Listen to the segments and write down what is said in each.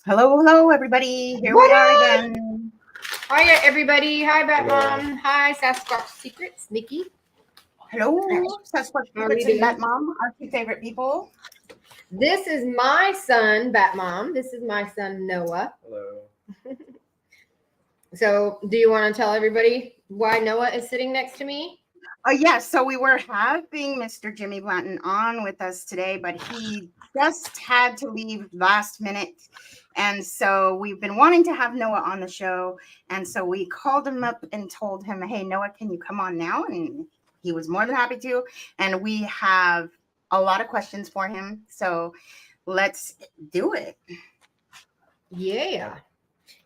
Hello, hello, everybody. Here What we are up? again. Hi, everybody. Hi, Hello. Batmom. Hi, Sasquatch Secrets. Nikki. Hello, Sasquatch How are Secrets you and doing? Batmom, our two favorite people. This is my son, Batmom. This is my son, Noah. Hello. So, do you want to tell everybody why Noah is sitting next to me? Yes, so we were having Mr. Jimmy Blanton on with us today, but he just had to leave last minute. And so we've been wanting to have Noah on the show. And so we called him up and told him, hey, Noah, can you come on now? And he was more than happy to. And we have a lot of questions for him. So let's do it. Yeah.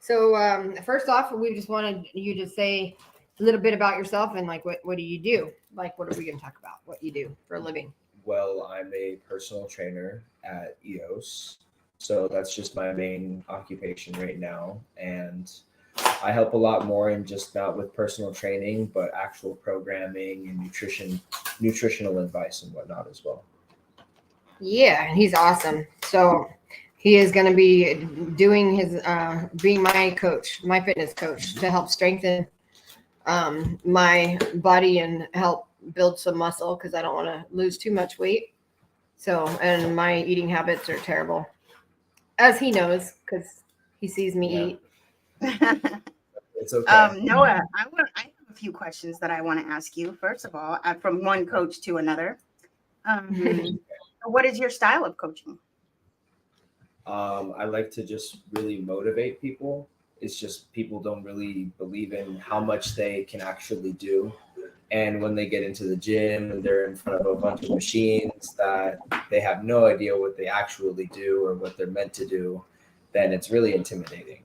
So, first off, we just wanted you to say a little bit about yourself and like what do you do? Like, what are we going to talk about? What you do for a living? Well, I'm a personal trainer at EOS. So that's just my main occupation right now. And I help a lot more in just not with personal training, but actual programming and nutritional advice and whatnot as well. Yeah, and he's awesome. So he is going to be doing his being my coach, my fitness coach, to help strengthen my body and help build some muscle because I don't want to lose too much weight. So, and my eating habits are terrible, as he knows because he sees me Yeah. It's okay. Noah, I have a few questions that I want to ask you. First of all, from one coach to another. eat. What is your style of coaching? I like to just really motivate people. It's just people don't really believe in how much they can actually do. And when they get into the gym and they're in front of a bunch of machines that they have no idea what they actually do or what they're meant to do, then it's really intimidating.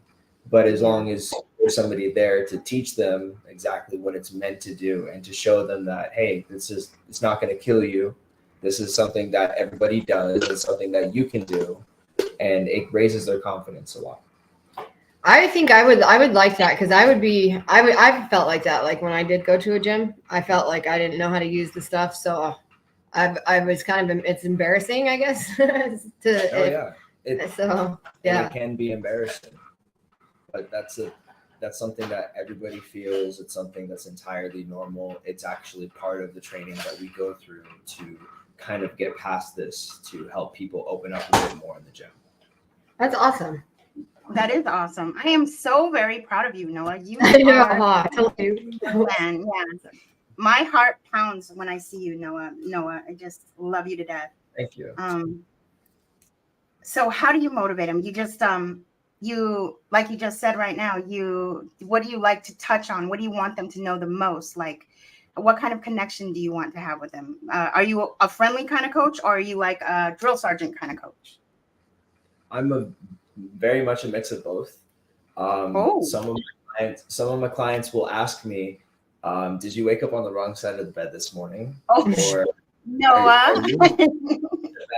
But as long as there's somebody there to teach them exactly what it's meant to do and to show them that, hey, it's not going to kill you. This is something that everybody does. It's something that you can do, and it raises their confidence a lot. I think I would like that because I felt like that like when I did go to a gym I felt like I didn't know how to use the stuff so I was kind of it's embarrassing I guess Oh to yeah, it so and it yeah. can be embarrassing, but that's something that everybody feels. It's something that's entirely normal. It's actually part of the training that we go through to kind of get past this to help people open up a bit more in the gym. That's awesome. That is awesome. I am so very proud of you, Noah. You I know, are I told you. a fan. Yeah. My heart pounds when I see you, Noah. Noah, I just love you to death. Thank you. So how do you motivate them? You just you like you just said right now, what do you like to touch on? What do you want them to know the most? Like what kind of connection do you want to have with them? Are you a friendly kind of coach or are you like a drill sergeant kind of coach? I'm a very much a mix of both. Oh, Some of my clients will ask me, "Did you wake up on the wrong side of the bed this morning?" oh, Or are Noah. you in a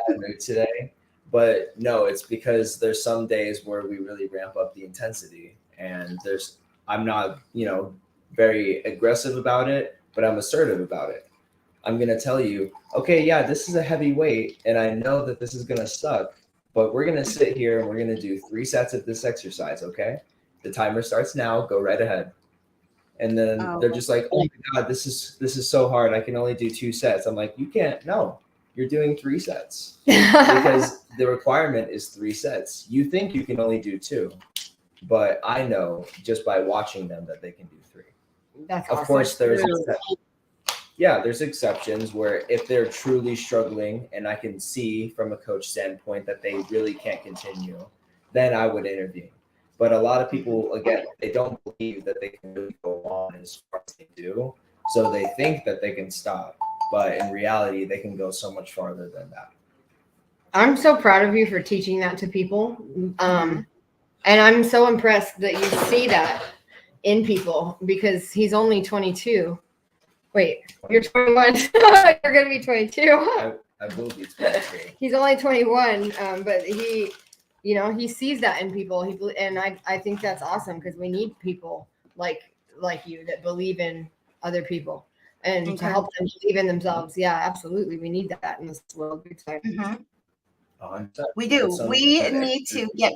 bad mood today? But no, it's because there's some days where we really ramp up the intensity, and I'm not, very aggressive about it, but I'm assertive about it. I'm gonna tell you, okay, yeah, this is a heavy weight, and I know that this is gonna suck, but we're gonna sit here and we're gonna do 3 sets of this exercise, okay? The timer starts now. Go right ahead. And then they're Oh, just like, oh my god, this is so hard. I can only do 2 sets. I'm like, you can't. No, you're doing 3 sets because the requirement is 3 sets. You think you can only do 2, but I know just by watching them that they can do 3. That's Of awesome. course, there's exceptions where if they're truly struggling and I can see from a coach standpoint that they really can't continue, then I would intervene. But a lot of people, again, they don't believe that they can really go on as far as they do. So they think that they can stop. But in reality, they can go so much farther than that. I'm so proud of you for teaching that to people. mhm. And I'm so impressed that you see that in people because he's only 22. Wait, you're 21. You're going to be 22. I will be 23. He's only 21, but he sees that in people. And I think that's awesome because we need people like you that believe in other people and to Okay. help them believe in themselves. Yeah, absolutely. We need that in this world. Big time. Mhm. 100%. We It's do. something We that need to get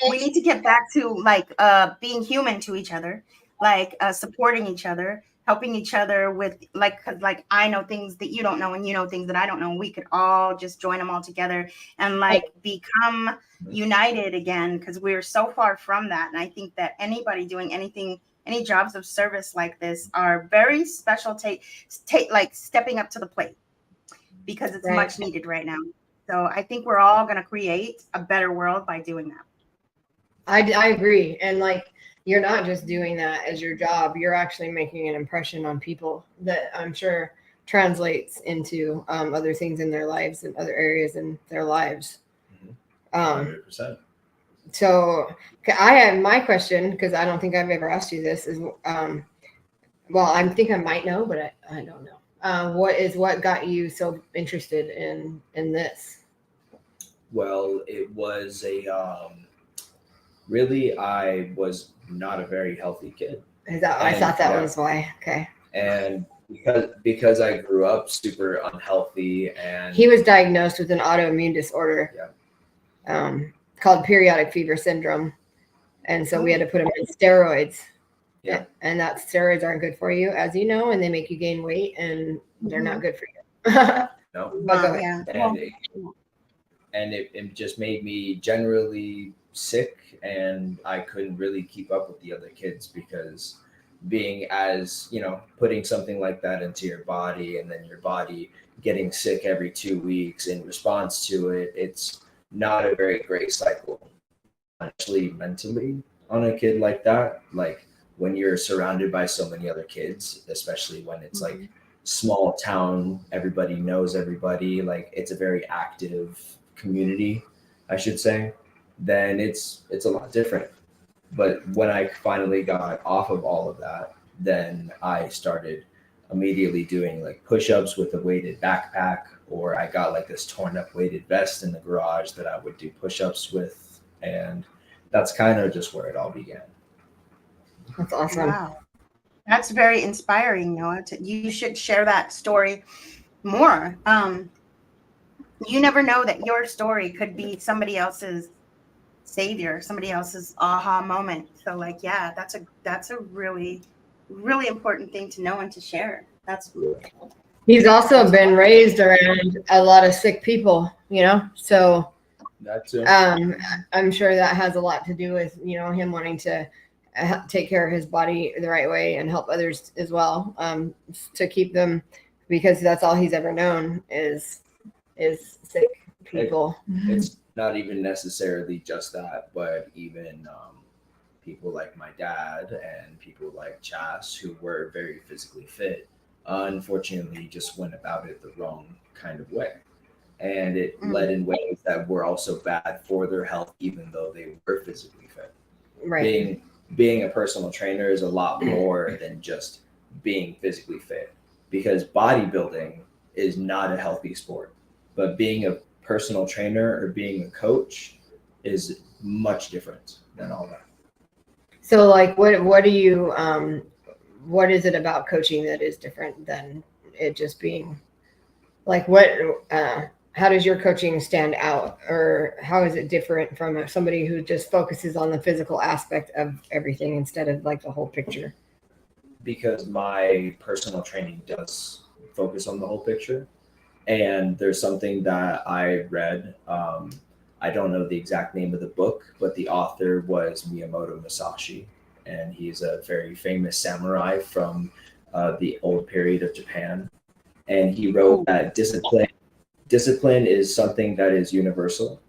we need to get back to like being human to each other, like supporting each other, helping each other with like, because like I know things that you don't know and you know things that I don't know. We could all just join them all together and like become united again, because we're so far from that. And I think that anybody doing anything, any jobs of service like this are very special, take like stepping up to the plate, because it's much needed right now. So I think we're all going to create a better world by doing that. I agree. And like, you're not just doing that as your job, you're actually making an impression on people that I'm sure translates into other things in their lives and other areas in their lives. 100%. So I have my question, because I don't think I've ever asked you this, is well, I think I might know, but I don't know. What got you so interested in this? Well, it was really, I was not a very healthy kid. I thought that was why. Okay. And because I grew up super unhealthy, and he was diagnosed with an autoimmune disorder called periodic fever syndrome. And so we had to put him on steroids. Yeah. And that steroids aren't good for you, as you know, and they make you gain weight, and they're not good for you. No. Yeah. And it just made me generally sick, and I couldn't really keep up with the other kids, because being as, putting something like that into your body, and then your body getting sick every 2 weeks in response to it, it's not a very great cycle, especially mentally on a kid like that. Like when you're surrounded by so many other kids, especially when it's like small town, everybody knows everybody, like it's a very active community, I should say, then it's a lot different. But when I finally got off of all of that, then I started immediately doing like push-ups with a weighted backpack, or I got like this torn up weighted vest in the garage that I would do push-ups with. And that's kind of just where it all began. That's awesome. Wow. That's very inspiring, Noah. You should share that story more. You never know that your story could be somebody else's savior, somebody else's aha moment. So like, yeah, that's a really, really important thing to know and to share. He's also been raised around a lot of sick people, so that too. I'm sure that has a lot to do with, him wanting to take care of his body the right way and help others as well, to keep them, because that's all he's ever known is sick people. It's not even necessarily just that, but even people like my dad and people like Chas, who were very physically fit, unfortunately just went about it the wrong kind of way. And it led in ways that were also bad for their health, even though they were physically fit. Right. Being a personal trainer is a lot more than just being physically fit, because bodybuilding is not a healthy sport. But being a personal trainer or being a coach is much different than all that. So like, what do you, what is it about coaching that is different than it just being like, how does your coaching stand out, or how is it different from somebody who just focuses on the physical aspect of everything instead of like the whole picture? Because my personal training does focus on the whole picture. And there's something that I read. I don't know the exact name of the book, but the author was Miyamoto Musashi, and he's a very famous samurai from the old period of Japan. And he wrote that discipline is something that is universal.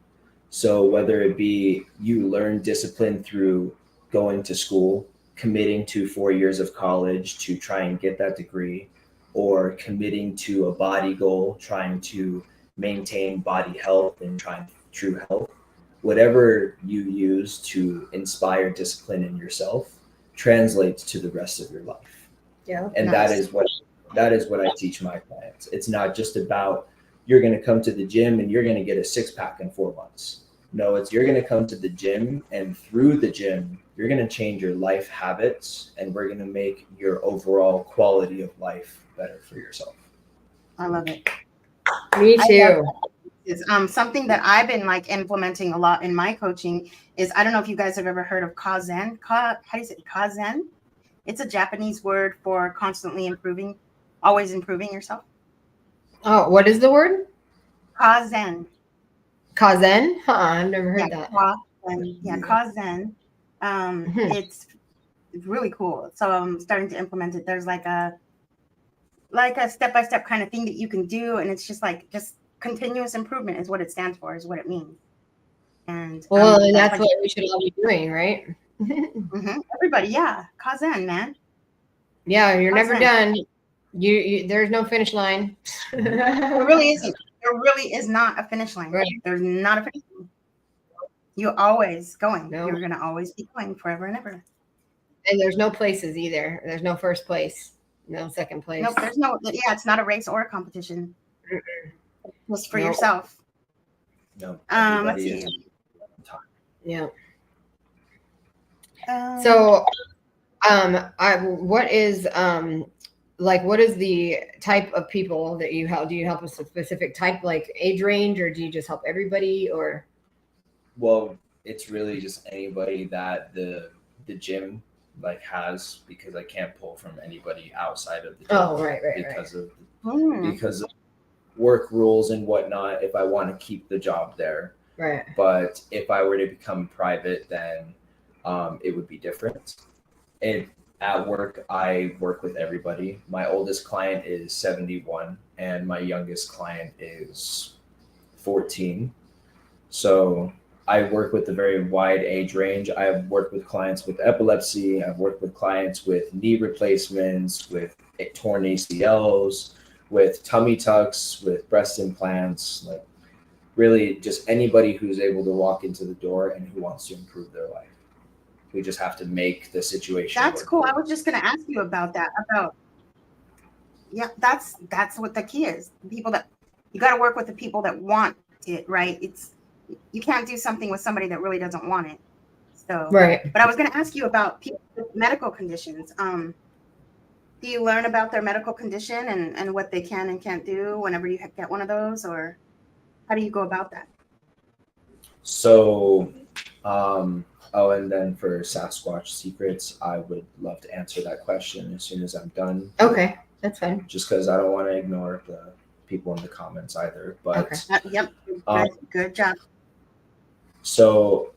So whether it be you learn discipline through going to school, committing to 4 years of college to try and get that degree, or committing to a body goal, trying to maintain body health and trying true health, whatever you use to inspire discipline in yourself translates to the rest of your life. Yeah. And that is what I teach my clients. It's not just about you're going to come to the gym and you're going to get a 6-pack in 4 months. No, it's you're going to come to the gym, and through the gym, you're going to change your life habits, and we're going to make your overall quality of life better for yourself. I love it. Me too. is something that I've been like implementing a lot in my coaching is, I don't know if you guys have ever heard of Kaizen. How do you say it? Kaizen? It's a Japanese word for constantly improving, always improving yourself. Oh, what is the word? Kaizen. Kaizen? I've never heard Yeah, that. Kaizen. Yeah, Kaizen. It's really cool. So I'm starting to implement it. There's like a step-by-step kind of thing that you can do, and it's just continuous improvement is what it stands for, is what it means. And Well, that's that's what we should all be doing, right? everybody, yeah, Kaizen, man. Yeah, you're never Kaizen. done. You there's no finish line. There really isn't. There really is not a finish line. Right. There's not a finish line. You're always going. No. You're gonna always be going forever and ever. And there's no places either. There's no first place, no second place. Nope, there's no. Yeah, it's not a race or a competition. Just for Nope. yourself. No. Let's see. Yeah. So, what is what is the type of people that you help? Do you help a specific type, like age range, or do you just help everybody? Or Well, it's really just anybody that the gym like has, because I can't pull from anybody outside of the gym. Oh, right, because of work rules and whatnot. If I want to keep the job there, right. But if I were to become private, then it would be different. And at work, I work with everybody. My oldest client is 71, and my youngest client is 14. So I work with a very wide age range. I've worked with clients with epilepsy. I've worked with clients with knee replacements, with torn ACLs, with tummy tucks, with breast implants, like really just anybody who's able to walk into the door and who wants to improve their life. We just have to make the situation. That's cool. I was just going to ask you about that. That's what the key is. The people that you got to work with, the people that want it, right? You can't do something with somebody that really doesn't want it. So, right. But I was going to ask you about people with medical conditions. Do you learn about their medical condition and what they can and can't do whenever you get one of those, or how do you go about that? So, and then for Sasquatch Secrets, I would love to answer that question as soon as I'm done. Okay, that's fine. Just because I don't want to ignore the people in the comments either. But yep, good job. So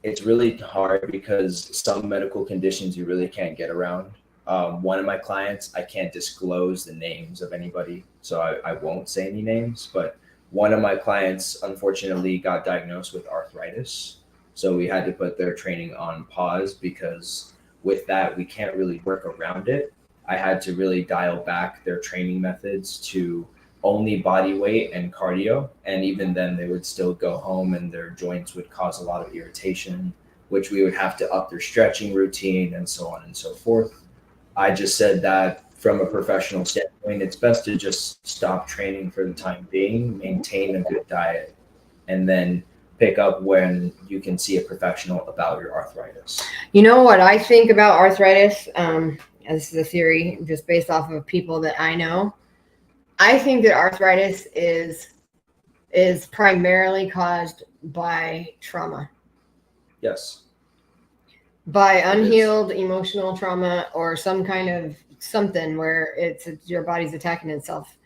it's really hard because some medical conditions you really can't get around. One of my clients, I can't disclose the names of anybody, so I won't say any names. But one of my clients, unfortunately, got diagnosed with arthritis. So we had to put their training on pause because with that, we can't really work around it. I had to really dial back their training methods to only body weight and cardio. And even then, they would still go home and their joints would cause a lot of irritation, which we would have to up their stretching routine and so on and so forth. I just said that from a professional standpoint, it's best to just stop training for the time being, maintain a good diet, and then pick up when you can see a professional about your arthritis. You know what I think about arthritis? This is a theory just based off of people that I know. I think that arthritis is primarily caused by trauma. Yes. By unhealed emotional trauma or some kind of something where it's your body's attacking itself.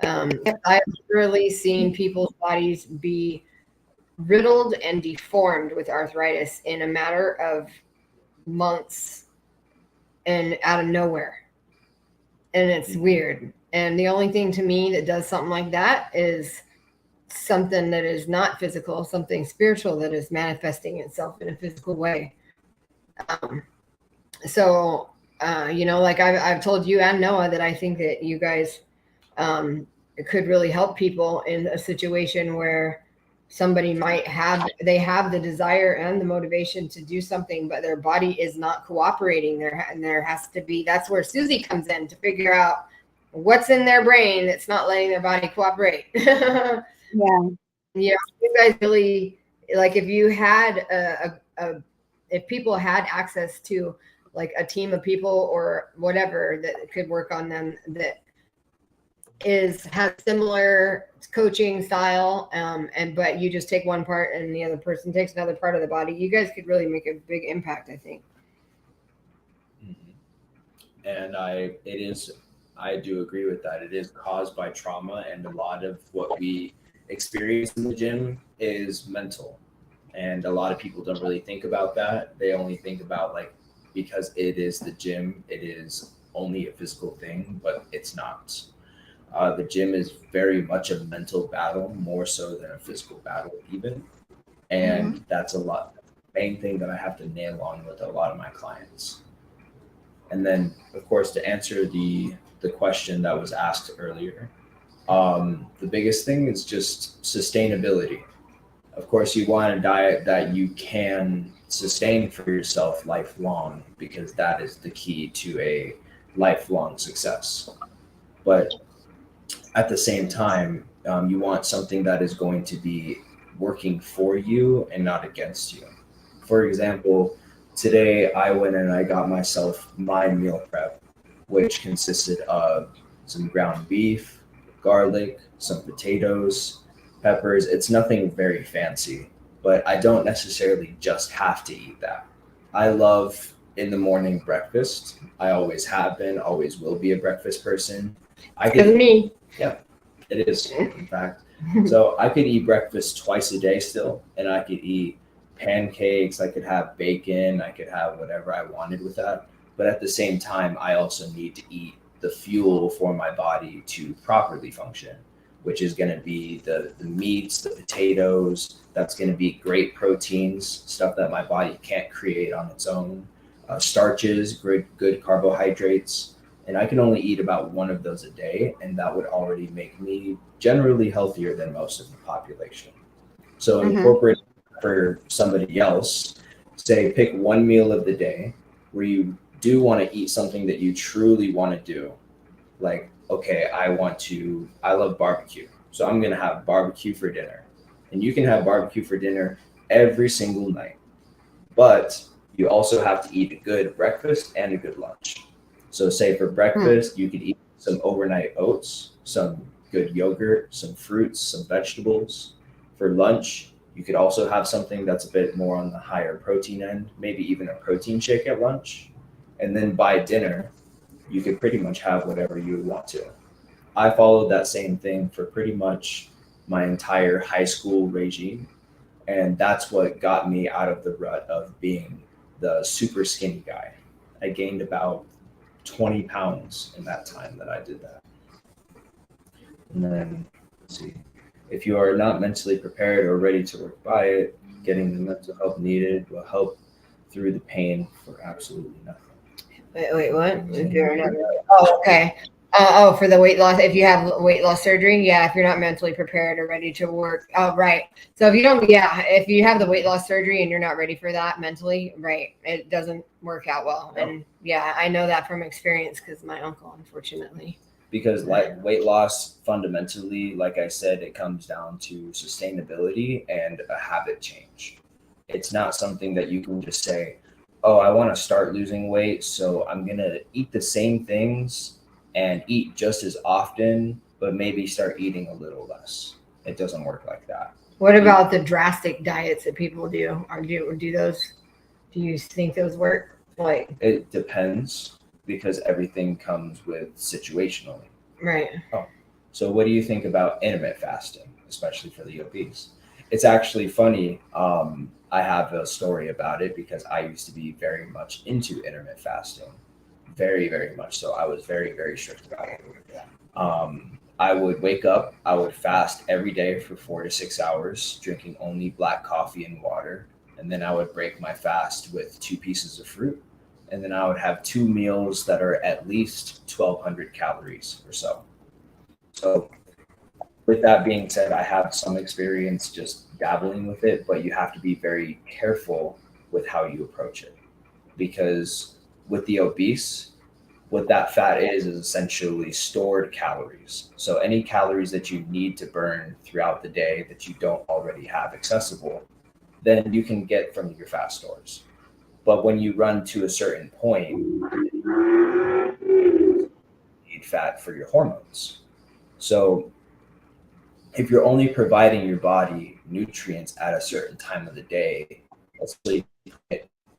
I've really seen people's bodies be riddled and deformed with arthritis in a matter of months and out of nowhere. And it's weird. And the only thing to me that does something like that is something that is not physical, something spiritual that is manifesting itself in a physical way. Like I've told you and Noah that I think that you guys could really help people in a situation where somebody might have the desire and the motivation to do something, but their body is not cooperating. There has to be, that's where Susie comes in to figure out what's in their brain that's not letting their body cooperate. Yeah. You guys really, like, if you had if people had access to like a team of people or whatever that could work on them, that has similar coaching style, but you just take one part and the other person takes another part of the body, you guys could really make a big impact, I think. And I do agree with that. It is caused by trauma, and a lot of what we experience in the gym is mental. And a lot of people don't really think about that. They only think about like, because it is the gym, it is only a physical thing, but it's not. The gym is very much a mental battle, more so than a physical battle even. And that's a lot. Main thing that I have to nail on with a lot of my clients. And then, of course, to answer the question that was asked earlier, the biggest thing is just sustainability. Of course, you want a diet that you can sustain for yourself lifelong, because that is the key to a lifelong success. But at the same time, you want something that is going to be working for you and not against you. For example, today I went and I got myself my meal prep, which consisted of some ground beef, garlic, some potatoes, peppers. It's nothing very fancy, but I don't necessarily just have to eat that. I love in the morning breakfast. I always have been, always will be a breakfast person. Because me. Yeah, it is, in fact. So I could eat breakfast twice a day still, and I could eat pancakes, I could have bacon, I could have whatever I wanted with that. But at the same time, I also need to eat the fuel for my body to properly function, which is going to be the meats, the potatoes. That's going to be great proteins, stuff that my body can't create on its own. Starches, good carbohydrates. And I can only eat about one of those a day, and that would already make me generally healthier than most of the population. So incorporate for somebody else, say pick one meal of the day where you do want to eat something that you truly want to do. Like, okay, I love barbecue. So I'm going to have barbecue for dinner. And you can have barbecue for dinner every single night. But you also have to eat a good breakfast and a good lunch. So say for breakfast, you could eat some overnight oats, some good yogurt, some fruits, some vegetables. For lunch, you could also have something that's a bit more on the higher protein end, maybe even a protein shake at lunch. And then by dinner, you could pretty much have whatever you would want to. I followed that same thing for pretty much my entire high school regime. And that's what got me out of the rut of being the super skinny guy. I gained about 20 pounds in that time that I did that. And then, let's see. If you are not mentally prepared or ready to work by it, getting the mental help needed will help through the pain for absolutely nothing. Wait, what? Oh, okay. For the weight loss, if you have weight loss surgery, yeah, if you're not mentally prepared or ready to work. Oh, right. So if you have the weight loss surgery and you're not ready for that mentally, right, it doesn't work out well. Yep. And yeah, I know that from experience because my uncle, unfortunately. Because like weight loss, fundamentally, like I said, it comes down to sustainability and a habit change. It's not something that you can just say, oh, I want to start losing weight, so I'm going to eat the same things and eat just as often, but maybe start eating a little less. It doesn't work like that. What about the drastic diets that people do? Do you think those work? Like, it depends, because everything comes with situationally. Right. Oh, so what do you think about intermittent fasting, especially for the obese? It's actually funny. I have a story about it because I used to be very much into intermittent fasting. Very, very much so. I was very, very strict about it. I would wake up, I would fast every day for 4 to 6 hours, drinking only black coffee and water. And then I would break my fast with 2 pieces of fruit. And then I would have 2 meals that are at least 1,200 calories or so. So with that being said, I have some experience just dabbling with it, but you have to be very careful with how you approach it. Because with the obese, what that fat is essentially stored calories. So any calories that you need to burn throughout the day that you don't already have accessible, then you can get from your fat stores. But when you run to a certain point, you need fat for your hormones. So if you're only providing your body nutrients at a certain time of the day, especially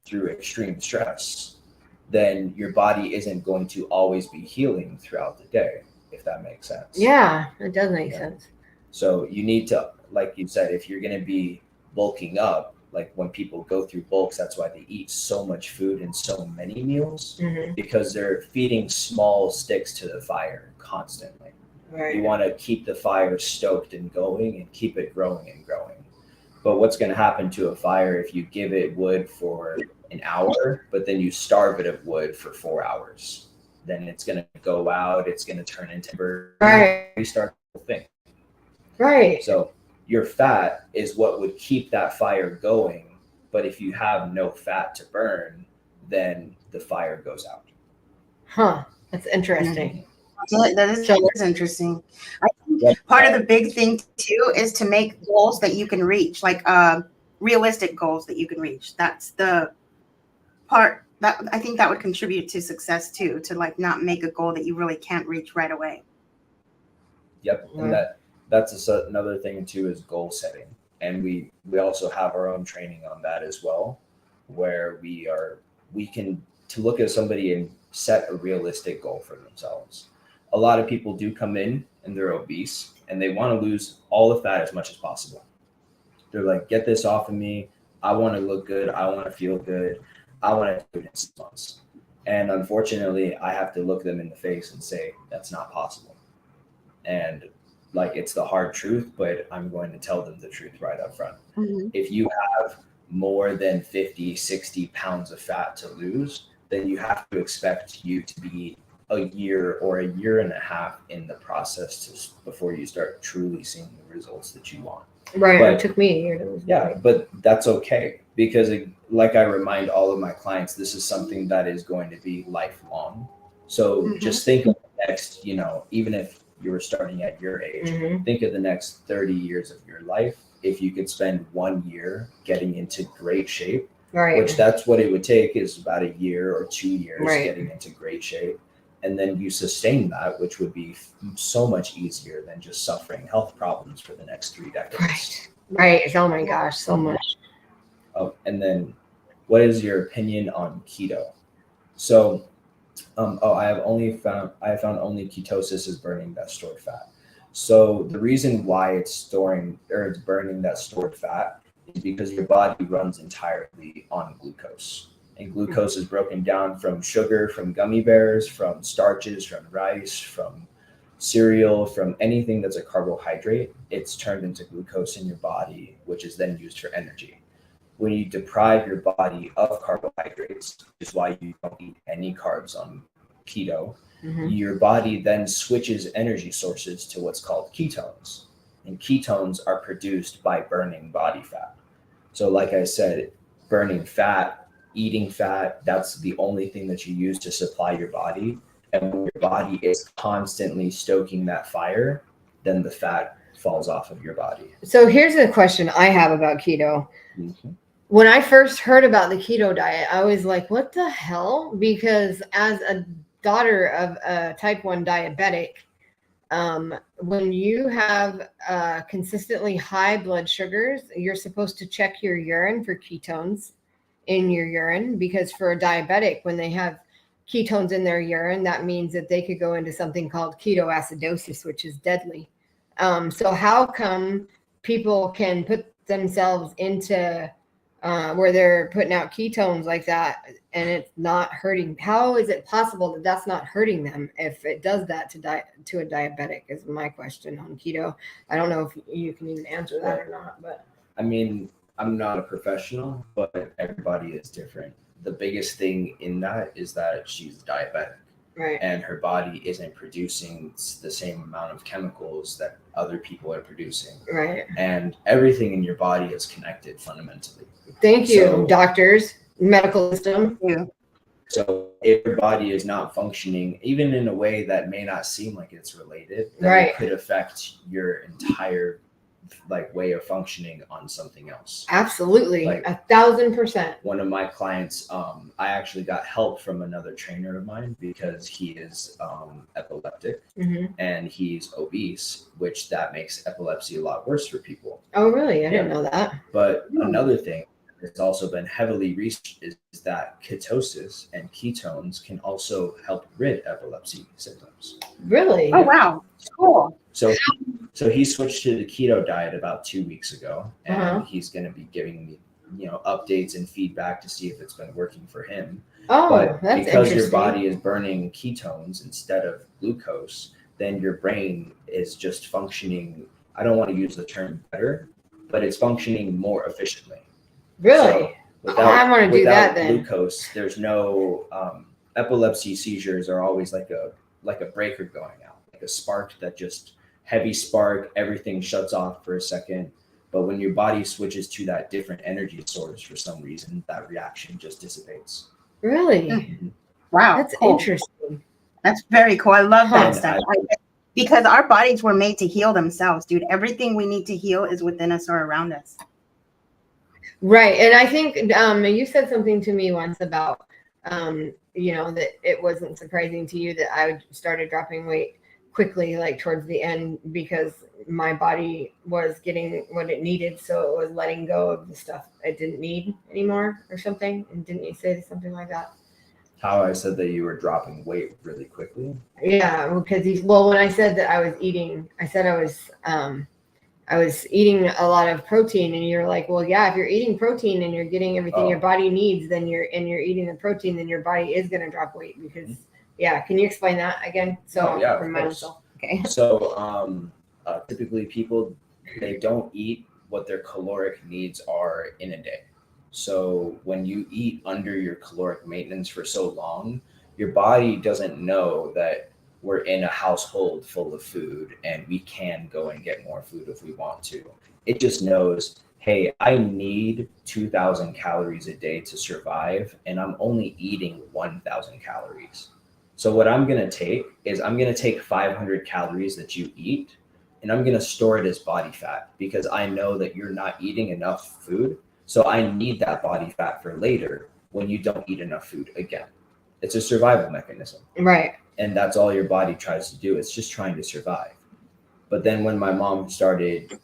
through extreme stress, then your body isn't going to always be healing throughout the day, if that makes sense. Yeah, it does make sense. So you need to, like you said, if you're going to be bulking up, like when people go through bulks, that's why they eat so much food and so many meals, because they're feeding small sticks to the fire constantly. Right. You want to keep the fire stoked and going and keep it growing and growing. But what's going to happen to a fire if you give it wood for an hour, but then you starve it of wood for 4 hours? Then it's going to go out. It's going to turn into bird. Right. Restart the whole thing. Right. So your fat is what would keep that fire going. But if you have no fat to burn, then the fire goes out. Huh. That's interesting. That is interesting. I think part of the big thing too is to make goals that you can reach, like realistic goals that you can reach. That's the part that I think that would contribute to success too, to like not make a goal that you really can't reach right away. Yep. And that's another thing too, is goal setting. And we also have our own training on that as well, where we can to look at somebody and set a realistic goal for themselves. A lot of people do come in and they're obese and they want to lose all the fat as much as possible. They're like, get this off of me. I want to look good. I want to feel good. I want to do it in 6 months. And unfortunately, I have to look them in the face and say, that's not possible. And like, it's the hard truth, but I'm going to tell them the truth right up front. If you have more than 50, 60 pounds of fat to lose, then you have to expect you to be a year or a year and a half in the process before you start truly seeing the results that you want. Right. But it took me a year to lose. Yeah, but that's okay, because like I remind all of my clients, this is something that is going to be lifelong. So just think of the next, even if you were starting at your age, think of the next 30 years of your life. If you could spend 1 year getting into great shape, which that's what it would take, is about a year or 2 years getting into great shape. And then you sustain that, which would be so much easier than just suffering health problems for the next 3 decades. Right. Oh my gosh, so much. Oh, and then what is your opinion on keto? So, I have found only ketosis is burning that stored fat. So the reason why it's burning that stored fat is because your body runs entirely on glucose. And glucose is broken down from sugar, from gummy bears, from starches, from rice, from cereal, from anything that's a carbohydrate. It's turned into glucose in your body, which is then used for energy. When you deprive your body of carbohydrates, which is why you don't eat any carbs on keto, your body then switches energy sources to what's called ketones. And ketones are produced by burning body fat. So like I said, burning fat, eating fat, that's the only thing that you use to supply your body. And when your body is constantly stoking that fire, then the fat falls off of your body. So here's a question I have about keto. When I first heard about the keto diet, I was like, what the hell? Because as a daughter of a type 1 diabetic, when you have consistently high blood sugars, you're supposed to check your urine for ketones in your urine, because for a diabetic, when they have ketones in their urine, that means that they could go into something called ketoacidosis, which is deadly. So how come people can put themselves into where they're putting out ketones like that and it's not hurting? How is it possible that that's not hurting them if it does that to a diabetic, is my question on keto. I don't know if you can even answer that or not, but I mean, I'm not a professional, but everybody is different. The biggest thing in that is that she's diabetic. Right. And her body isn't producing the same amount of chemicals that other people are producing. Right. And everything in your body is connected fundamentally. Thank you, doctors, medical system. Yeah. So if your body is not functioning, even in a way that may not seem like it's related, then Right. it could affect your entire like way of functioning on something else. Absolutely. Like, 1,000%. one of my clients, I actually got help from another trainer of mine because he is epileptic and he's obese, which that makes epilepsy a lot worse for people. Oh, really? I didn't know that. But another thing that's also been heavily researched is that ketosis and ketones can also help rid epilepsy symptoms. Really? Oh, wow. Cool. So he switched to the keto diet about 2 weeks ago, and he's going to be giving me, updates and feedback to see if it's been working for him. Oh, but that's because your interesting. body is burning ketones instead of glucose, then your brain is just functioning. I don't want to use the term better, but it's functioning more efficiently. Really? So I want to do that then. Glucose, there's no epilepsy seizures are always like a breaker going out, like a spark that just heavy spark, everything shuts off for a second. But when your body switches to that different energy source, for some reason, that reaction just dissipates. Really? Wow. That's cool. interesting. That's very cool. I love that And stuff. Because our bodies were made to heal themselves, dude. Everything we need to heal is within us or around us. Right. And I think you said something to me once about, that it wasn't surprising to you that I started dropping weight quickly, like towards the end, because my body was getting what it needed. So it was letting go of the stuff it didn't need anymore or something. And didn't you say something like that? How I said that you were dropping weight really quickly? Yeah, because when I said that I was eating, I said I was eating a lot of protein, and you're like, well, yeah, if you're eating protein and you're getting everything your body needs, then you're eating the protein, then your body is going to drop weight because, can you explain that again? So for myself. Okay. So typically people, they don't eat what their caloric needs are in a day. So when you eat under your caloric maintenance for so long, your body doesn't know that we're in a household full of food and we can go and get more food if we want to. It just knows, hey, I need 2,000 calories a day to survive, and I'm only eating 1,000 calories. So what I'm going to take is I'm going to take 500 calories that you eat, and I'm going to store it as body fat because I know that you're not eating enough food. So I need that body fat for later when you don't eat enough food again. It's a survival mechanism. Right. And that's all your body tries to do. It's just trying to survive. But then when my mom started,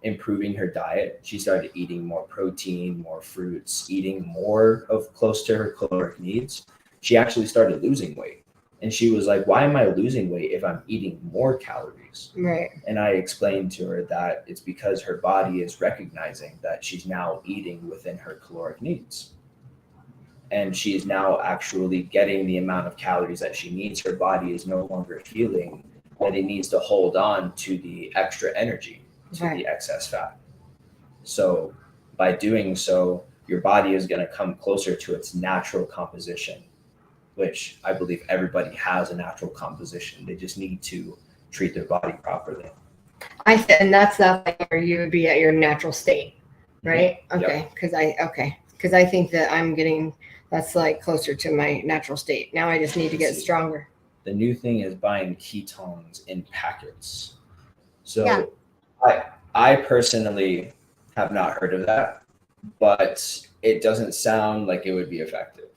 improving her diet, she started eating more protein, more fruits, eating more of close to her caloric needs. She actually started losing weight. And she was like, why am I losing weight if I'm eating more calories? Right. And I explained to her that it's because her body is recognizing that she's now eating within her caloric needs. And she's now actually getting the amount of calories that she needs. Her body is no longer feeling that it needs to hold on to the extra energy, to the excess fat. So by doing so, your body is going to come closer to its natural composition, which I believe everybody has a natural composition. They just need to treat their body properly. And that's like where you would be at your natural state, right? Mm-hmm. Okay. Because I think that I'm getting, that's like closer to my natural state. Now I just need to get stronger. The new thing is buying ketones in packets. So I personally have not heard of that, but it doesn't sound like it would be effective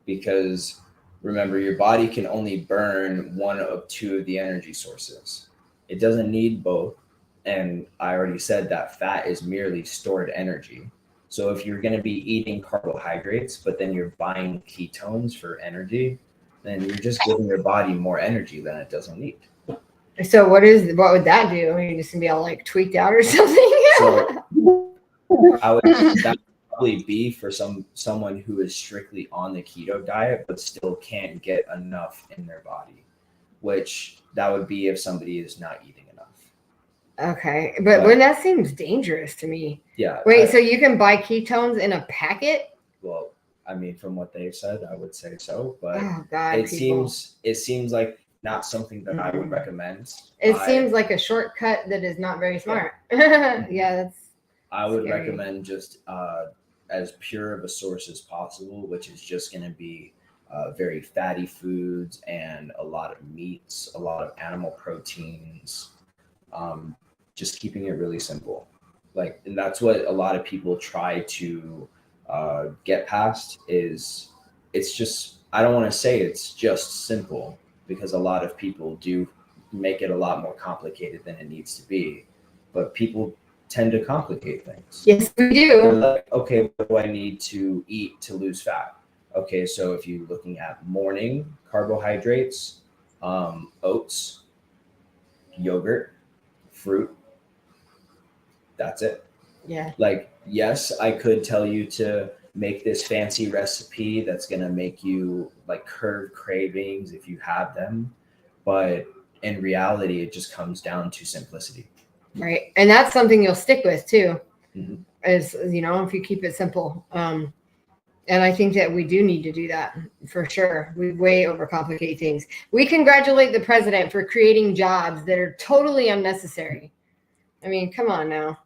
because remember, your body can only burn one of two of the energy sources. It doesn't need both. And I already said that fat is merely stored energy. So if you're going to be eating carbohydrates, but then you're buying ketones for energy, then you're just giving your body more energy than it doesn't need. So what would that do? Are you just gonna be all like tweaked out or something? So that would probably be for someone who is strictly on the keto diet, but still can't get enough in their body, which that would be if somebody is not eating enough. Okay. But when that seems dangerous to me. Yeah. Wait, so you can buy ketones in a packet? Well, I mean, from what they've said, I would say so, but it seems like not something that I would recommend. It seems like a shortcut that is not very smart. Yeah, I would recommend just as pure of a source as possible, which is just going to be very fatty foods and a lot of meats, a lot of animal proteins. just keeping it really simple. Like, and that's what a lot of people try to get past is it's just, I don't want to say it's just simple, because a lot of people do make it a lot more complicated than it needs to be, but people tend to complicate things. Yes, we They're do. like, okay, what do I need to eat to lose fat? Okay, so if you're looking at morning carbohydrates, oats, yogurt, fruit, that's it. Yeah. Like, yes, I could tell you to make this fancy recipe that's going to make you like curb cravings if you have them, but in reality, it just comes down to simplicity. Right. And that's something you'll stick with too, Mhm. is, if you keep it simple. And I think that we do need to do that for sure. We way overcomplicate things. We congratulate the president for creating jobs that are totally unnecessary. I mean, come on now.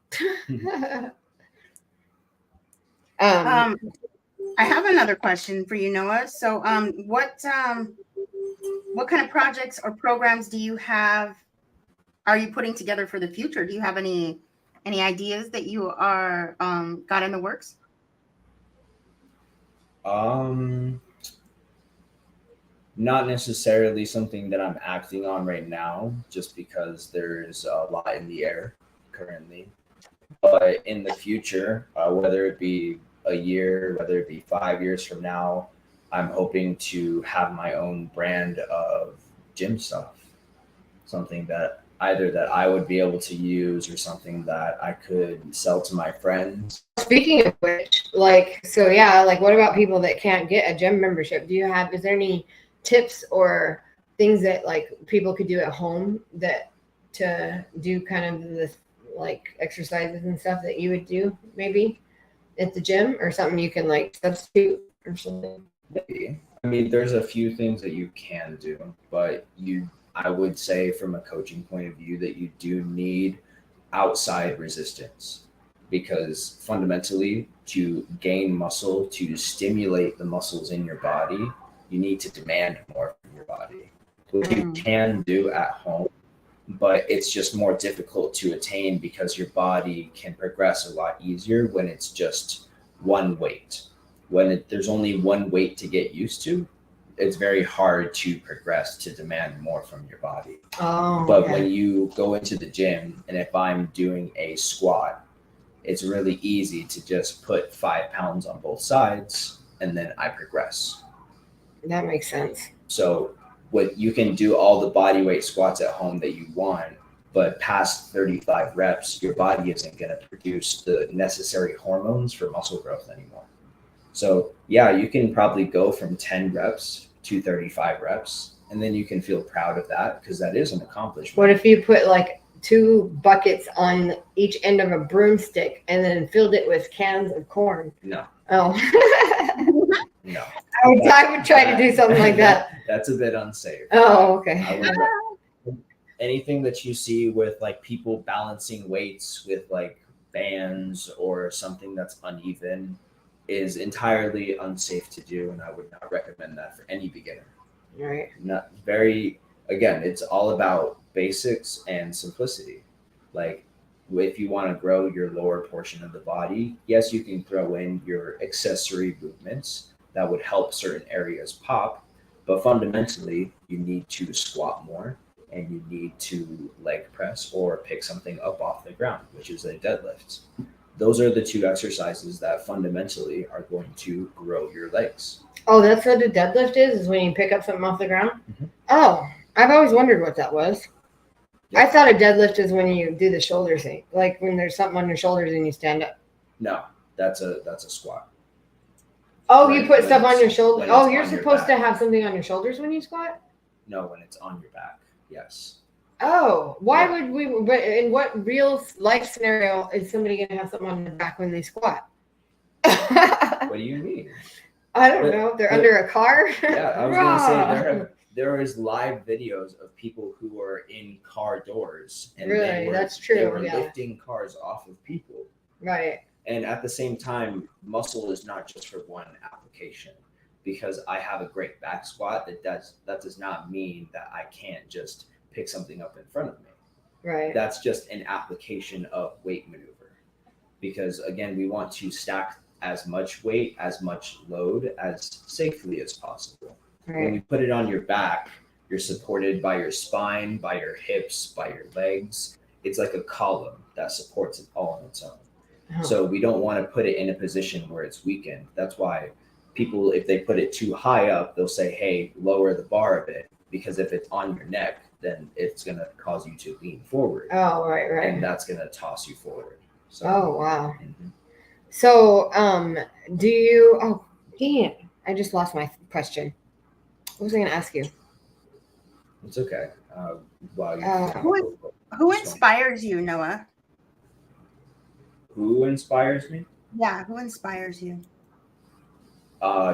I have another question for you, Noah. So, what kind of projects or programs are you putting together for the future? Do you have any ideas that you are got in the works? Not necessarily something that I'm acting on right now, just because there's a lot in the air currently. But in the future, whether it be a year, whether it be 5 years from now, I'm hoping to have my own brand of gym stuff, something that either that I would be able to use or something that I could sell to my friends. Speaking of which, what about people that can't get a gym membership? Is there any tips or things that like people could do at home that to do kind of this like exercises and stuff that you would do maybe at the gym, or something you can like substitute or something? Maybe. I mean, there's a few things that you can do, but I would say from a coaching point of view that you do need outside resistance, because fundamentally to gain muscle, to stimulate the muscles in your body, you need to demand more from your body, which you can do at home, but it's just more difficult to attain because your body can progress a lot easier when it's just one weight. When there's only one weight to get used to, it's very hard to progress to demand more from your body. But Okay. when you go into the gym, and if I'm doing a squat, it's really easy to just put 5 pounds on both sides and then I progress. That makes sense. So what you can do all the body weight squats at home that you want, but past 35 reps, your body isn't going to produce the necessary hormones for muscle growth anymore. So yeah, you can probably go from 10 reps to 35 reps, and then you can feel proud of that because that is an accomplishment. What if you put like 2 buckets on each end of a broomstick and then filled it with cans of corn? No. Oh. No. I would try to do something like that. That's a bit unsafe. Oh, okay. Anything that you see with like people balancing weights with like bands or something that's uneven is entirely unsafe to do, and I would not recommend that for any beginner. Right. Not very, again, it's all about basics and simplicity. Like, if you want to grow your lower portion of the body, yes, you can throw in your accessory movements that would help certain areas pop, but fundamentally you need to squat more and you need to leg press or pick something up off the ground, which is a deadlift. Those are the 2 exercises that fundamentally are going to grow your legs. Oh, that's what a deadlift is when you pick up something off the ground? Mm-hmm. Oh, I've always wondered what that was. Yep. I thought a deadlift is when you do the shoulder thing, like when there's something on your shoulders and you stand up. No, that's a squat. Oh, you put stuff on your shoulders? Oh, you're supposed to have something on your shoulders when you squat? No, when it's on your back, yes. Oh, why would we? But in what real life scenario is somebody going to have something on their back when they squat? What do you mean? I don't know. They're under a car? Yeah, I was going to say there is live videos of people who are in car doors. And really? That's true. They were lifting cars off of people. Right. And at the same time, muscle is not just for one application. Because I have a great back squat, that does not mean that I can't just pick something up in front of me. Right. That's just an application of weight maneuver, because again, we want to stack as much weight, as much load as safely as possible. Right. When we put it on your back, you're supported by your spine, by your hips, by your legs. It's like a column that supports it all on its own. Oh. So we don't want to put it in a position where it's weakened. That's why people, if they put it too high up, they'll say, hey, lower the bar a bit, because if it's on your neck, then it's going to cause you to lean forward. Oh, right. And that's going to toss you forward. So, oh, wow. Mhm. So, do you, oh, damn, I just lost my question. What was I going to ask you? It's okay. Who inspires you, Noah? Who inspires me? Yeah, who inspires you?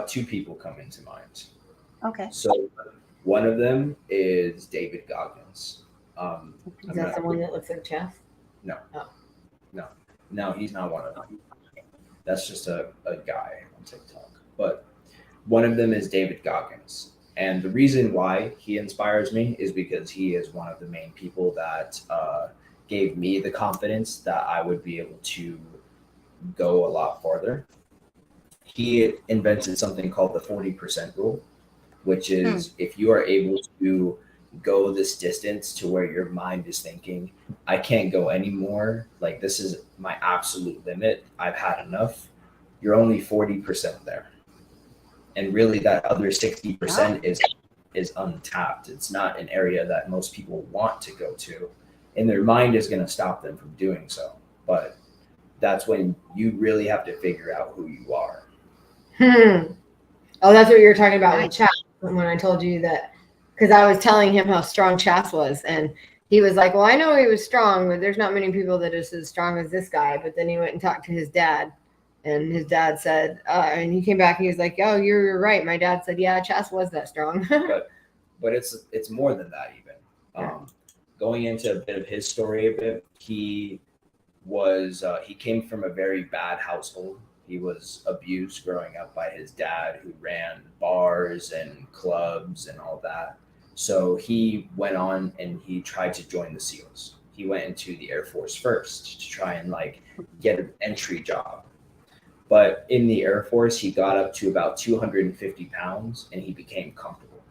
Two people come into mind. Okay. So one of them is David Goggins. Is that the one that looks like chess? No. Oh. No, he's not one of them. That's just a guy on TikTok. But one of them is David Goggins. And the reason why he inspires me is because he is one of the main people that gave me the confidence that I would be able to go a lot farther. He invented something called the 40% rule, which is if you are able to go this distance to where your mind is thinking, I can't go anymore, like this is my absolute limit, I've had enough, you're only 40% there. And really that other 60% is untapped. It's not an area that most people want to go to, and their mind is going to stop them from doing so. But that's when you really have to figure out who you are. Oh, that's what you were talking about with Chas, when I told you that, because I was telling him how strong Chas was, and he was like, well, I know he was strong, but there's not many people that is as strong as this guy. But then he went and talked to his dad, and his dad said, and he came back and he was like, oh, you're right. My dad said, yeah, Chas was that strong. but it's more than that even. Going into a bit of his story a bit, he came from a very bad household. He was abused growing up by his dad, who ran bars and clubs and all that. So he went on and he tried to join the SEALs. He went into the Air Force first to try and get an entry job. But in the Air Force, he got up to about 250 pounds and he became comfortable.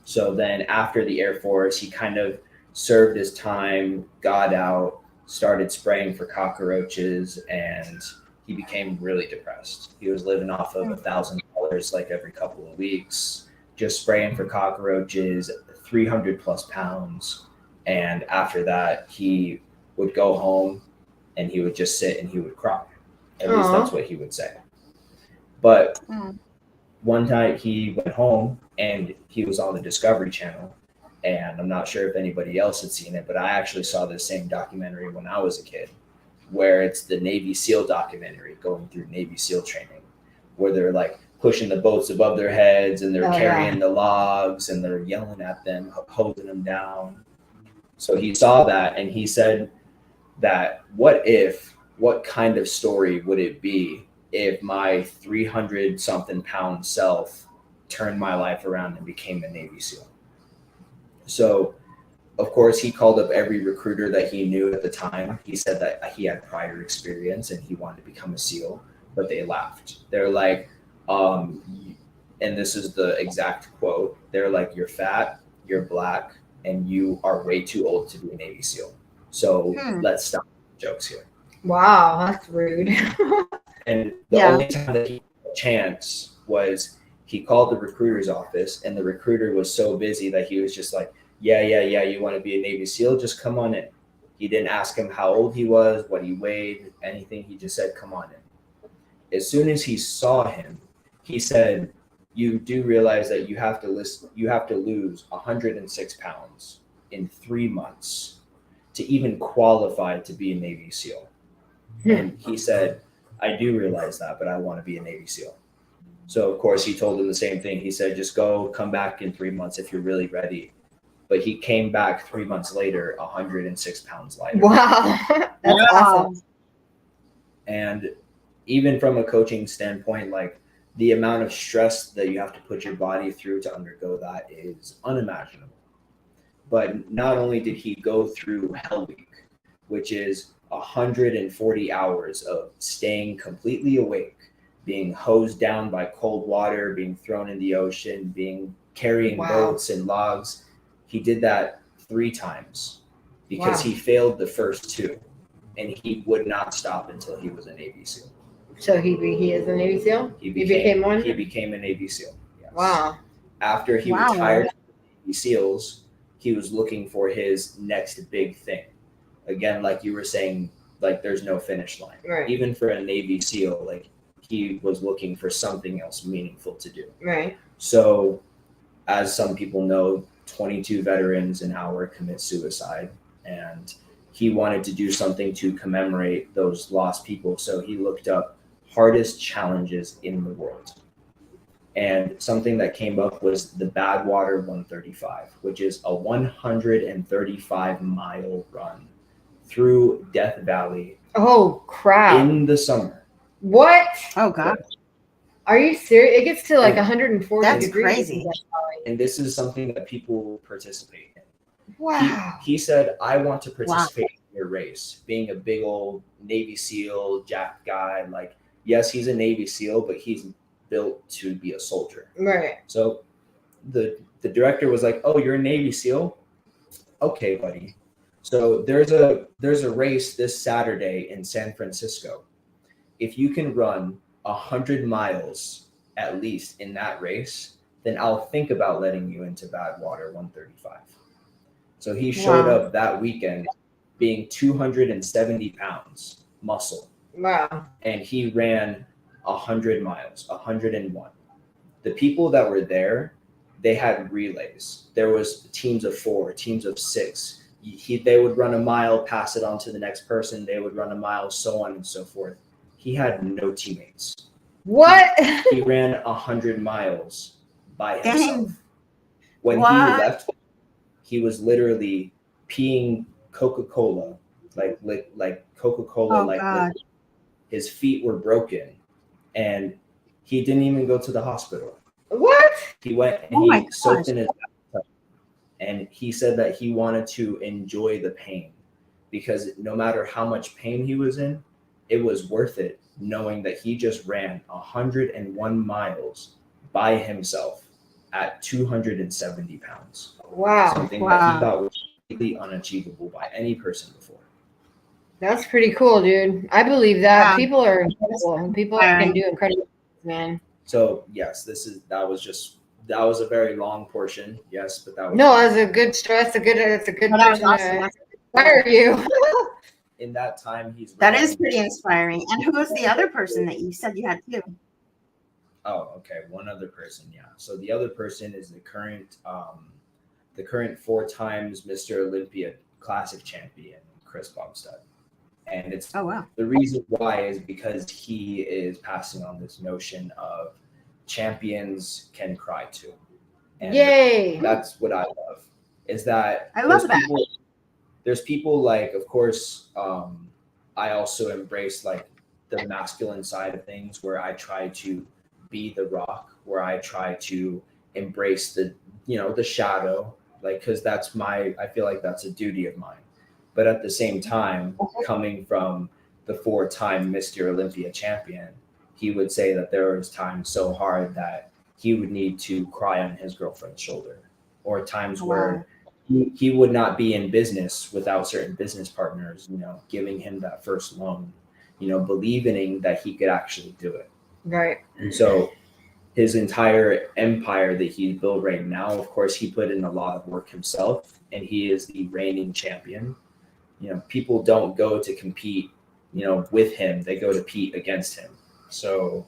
So then after the Air Force, he kind of served his time, got out, started spraying for cockroaches, and he became really depressed. He was living off of $1,000 like every couple of weeks, just spraying for cockroaches, 300 plus pounds. And after that, he would go home and he would just sit and he would cry. At least that's what he would say. But one time he went home and he was on the Discovery Channel. And I'm not sure if anybody else had seen it, but I actually saw the same documentary when I was a kid, where it's the Navy SEAL documentary going through Navy SEAL training, where they're pushing the boats above their heads and they're carrying the logs and they're yelling at them, holding them down. So he saw that and he said that what kind of story would it be if my 300 something pound self turned my life around and became a Navy SEAL? So of course, he called up every recruiter that he knew at the time. He said that he had prior experience and he wanted to become a SEAL, but they laughed. They're like, and this is the exact quote, they're like, you're fat, you're black, and you are way too old to be a Navy SEAL. So let's stop the jokes here. Wow, that's rude. And the only time that he had a chance was he called the recruiter's office, and the recruiter was so busy that he was just like, yeah, you want to be a Navy SEAL? Just come on in. He didn't ask him how old he was, what he weighed, anything. He just said, come on in. As soon as he saw him, he said, you do realize that you have to lose 106 pounds in 3 months to even qualify to be a Navy SEAL. And he said, I do realize that, but I want to be a Navy SEAL. So of course he told him the same thing. He said, just come back in 3 months if you're really ready. But he came back 3 months later, 106 pounds lighter. Wow. That's awesome. And even from a coaching standpoint, the amount of stress that you have to put your body through to undergo that is unimaginable. But not only did he go through Hell Week, which is 140 hours of staying completely awake, being hosed down by cold water, being thrown in the ocean, carrying boats and logs. He did that 3 times because he failed the first 2, and he would not stop until he was a Navy SEAL. So he is a Navy SEAL? He became one? He became a Navy SEAL, yes. Wow. After he retired from the Navy SEALs, he was looking for his next big thing. Again, like you were saying, like there's no finish line. Right. Even for a Navy SEAL, like he was looking for something else meaningful to do. Right. So, as some people know, 22 veterans an hour commit suicide, and he wanted to do something to commemorate those lost people. So he looked up hardest challenges in the world. And something that came up was the Badwater 135, which is a 135-mile run through Death Valley. Oh, crap. In the summer. What? Oh, God. Are you serious? It gets to like 140 That's degrees. Crazy. And this is something that people participate in. Wow. He said, I want to participate in your race. Being a big old Navy SEAL, jacked guy. Like, yes, he's a Navy SEAL, but he's built to be a soldier. Right. So the director was like, oh, you're a Navy SEAL? Okay, buddy. So there's a race this Saturday in San Francisco. If you can run 100 miles at least in that race, then I'll think about letting you into Badwater 135. So he showed up that weekend being 270 pounds muscle. Wow. And he ran 100 miles, 101. The people that were there, they had relays. There was teams of 4, teams of 6. They would run a mile, pass it on to the next person. They would run a mile, so on and so forth. He had no teammates. What? He ran 100 miles by himself. Dang. When he left, he was literally peeing Coca-Cola, like Coca-Cola, liquid. His feet were broken, and he didn't even go to the hospital. What? He went and he soaked in his bathtub, and he said that he wanted to enjoy the pain because no matter how much pain he was in, it was worth it knowing that he just ran 101 miles by himself at 270 pounds. Wow. Something that he thought was completely unachievable by any person before. That's pretty cool, dude. I believe that. Yeah. People are incredible. People can do incredible things, man. So yes, that was a very long portion. Yes, but that was that's a good stress. It's a good person to inspire you. In that time, that is pretty inspiring. And who was the other person that you said you had too? Oh, okay. One other person, yeah. So the other person is the current 4 times Mr. Olympia Classic champion, Chris Bumstead. And it's the reason why is because he is passing on this notion of champions can cry too. And yay! That's what I love. Is that I love that. There's people like, of course, I also embrace like the masculine side of things where I try to be the rock, where I try to embrace the shadow, like, cause I feel like that's a duty of mine. But at the same time, coming from the 4-time Mr. Olympia champion, he would say that there was times so hard that he would need to cry on his girlfriend's shoulder, or times where he would not be in business without certain business partners, giving him that first loan, believing that he could actually do it. Right. And so his entire empire that he built right now, of course, he put in a lot of work himself, and he is the reigning champion. People don't go to compete, with him. They go to compete against him. So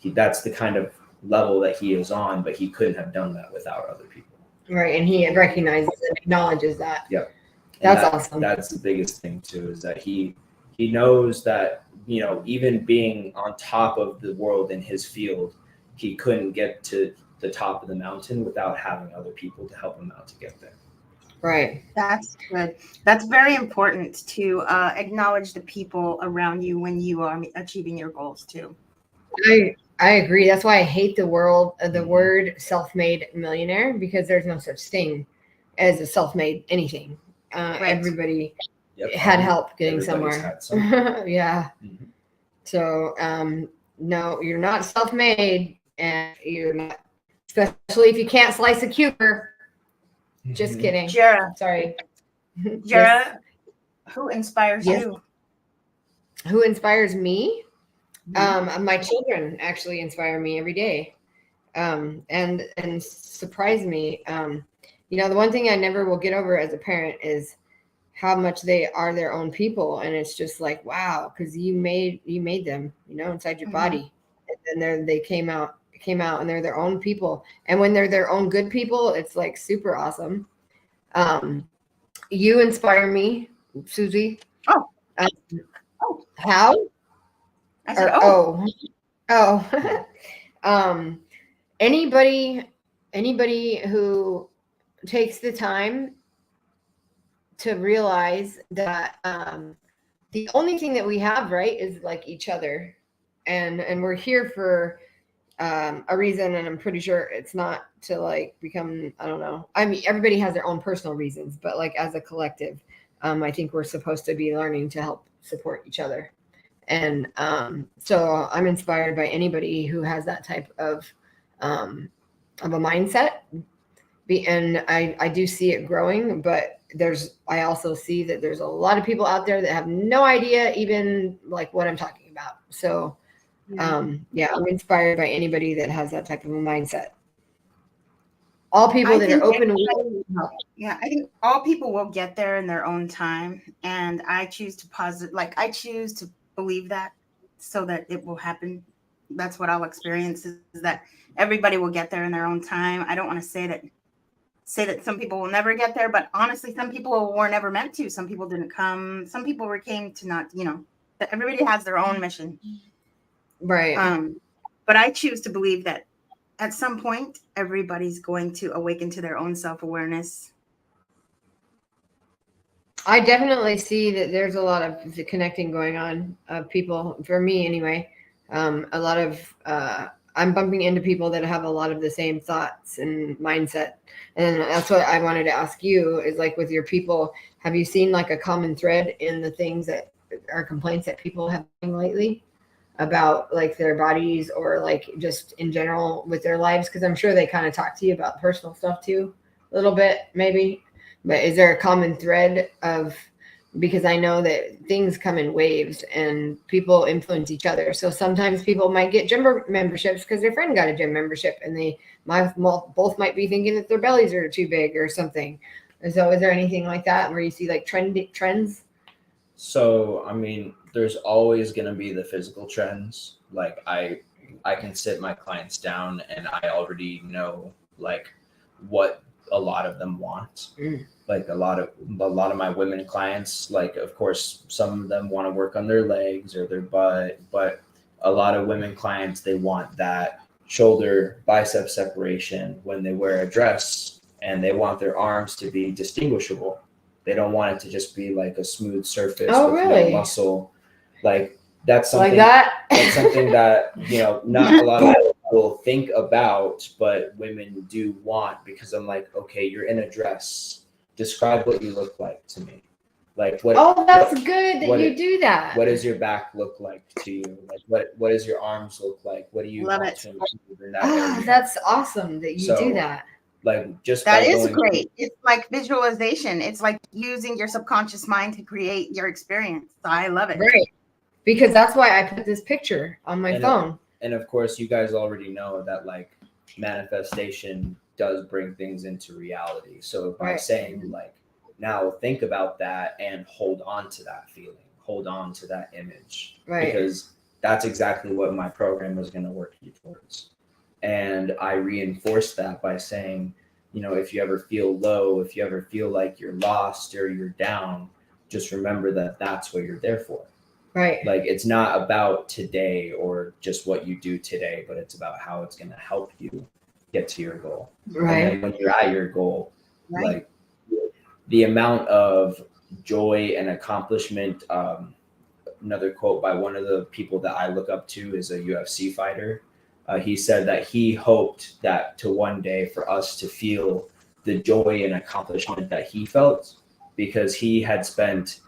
that's the kind of level that he is on, but he couldn't have done that without other people. Right, and he recognizes and acknowledges that. Yeah, that's awesome. That's the biggest thing too, is that he knows that even being on top of the world in his field, he couldn't get to the top of the mountain without having other people to help him out to get there. Right. That's good. That's very important to acknowledge the people around you when you are achieving your goals too. I agree. That's why I hate the word self-made millionaire, because there's no such thing. as a self-made anything. Everybody had help getting somewhere. Yeah. Mhm. So no, you're not self-made, and you're not, especially if you can't slice a cucumber. Just kidding. Jara, Sorry. Jara, who inspires Yes. you? Who inspires me? Mhm. My children actually inspire me every day, and surprise me. The one thing I never will get over as a parent is how much they are their own people, and it's just like, wow, because you made them, inside your Mhm. body, and then they came out, and they're their own people, and when they're their own good people, it's like super awesome. You inspire me, Susie. Oh. Um, Oh. How? I said, Anybody who takes the time to realize that the only thing that we have, right, is like each other, and we're here for a reason, and I'm pretty sure it's not to like become, I don't know. I mean, everybody has their own personal reasons, but like as a collective, I think we're supposed to be learning to help support each other. And so I'm inspired by anybody who has that type of a mindset. And I do see it growing, but I also see that there's a lot of people out there that have no idea even like what I'm talking about. So I'm inspired by anybody that has that type of a mindset. All people that are open. I think all people will get there in their own time, and I choose to I choose to believe that, so that it will happen. That's what I'll experience, is that everybody will get there in their own time. I don't want to say that some people will never get there, but honestly, some people were never meant to. Some people didn't come. Some people came to not, that everybody has their own mission. Right. But I choose to believe that at some point, everybody's going to awaken to their own self-awareness. I definitely see that there's a lot of connecting going on of people, for me anyway. A lot of I'm bumping into people that have a lot of the same thoughts and mindset. And that's what I wanted to ask you is, like, with your people, have you seen like a common thread in the things that are complaints that people have lately about like their bodies, or like just in general with their lives? Because I'm sure they kind of talk to you about personal stuff too, a little bit maybe. But is there a common thread of, because I know that things come in waves and people influence each other. So sometimes people might get gym memberships because their friend got a gym membership, and they both might be thinking that their bellies are too big or something. And so is there anything like that where you see like trends? So, I mean, there's always going to be the physical trends. Like I can sit my clients down and I already know like what a lot of them want. Like a lot of my women clients, like, of course, some of them want to work on their legs or their butt, but a lot of women clients, they want that shoulder bicep separation when they wear a dress, and they want their arms to be distinguishable. They don't want it to just be like a smooth surface with really? no muscle. Like that's something like that. That's something that, not a lot of people think about, but women do want, because I'm like, okay, you're in a dress. Describe what you look like to me. Like what? Oh, that's good that you do that. What does your back look like to you? Like what does your arms look like? What do you want to improve in that area? That's awesome that you do that. Like just that is great. It's like visualization. It's like using your subconscious mind to create your experience. So I love it. Right. Because that's why I put this picture on my phone. And of course, you guys already know that like manifestation does bring things into reality. So by saying like, now think about that and hold on to that feeling, hold on to that image, because that's exactly what my program was going to work you towards. And I reinforce that by saying, if you ever feel low, if you ever feel like you're lost or you're down, just remember that that's what you're there for. Right. Like it's not about today or just what you do today, but it's about how it's going to help you get to your goal. Right. And then when you're at your goal, like the amount of joy and accomplishment. Another quote by one of the people that I look up to is a UFC fighter. He said that he hoped that to one day for us to feel the joy and accomplishment that he felt, because he had spent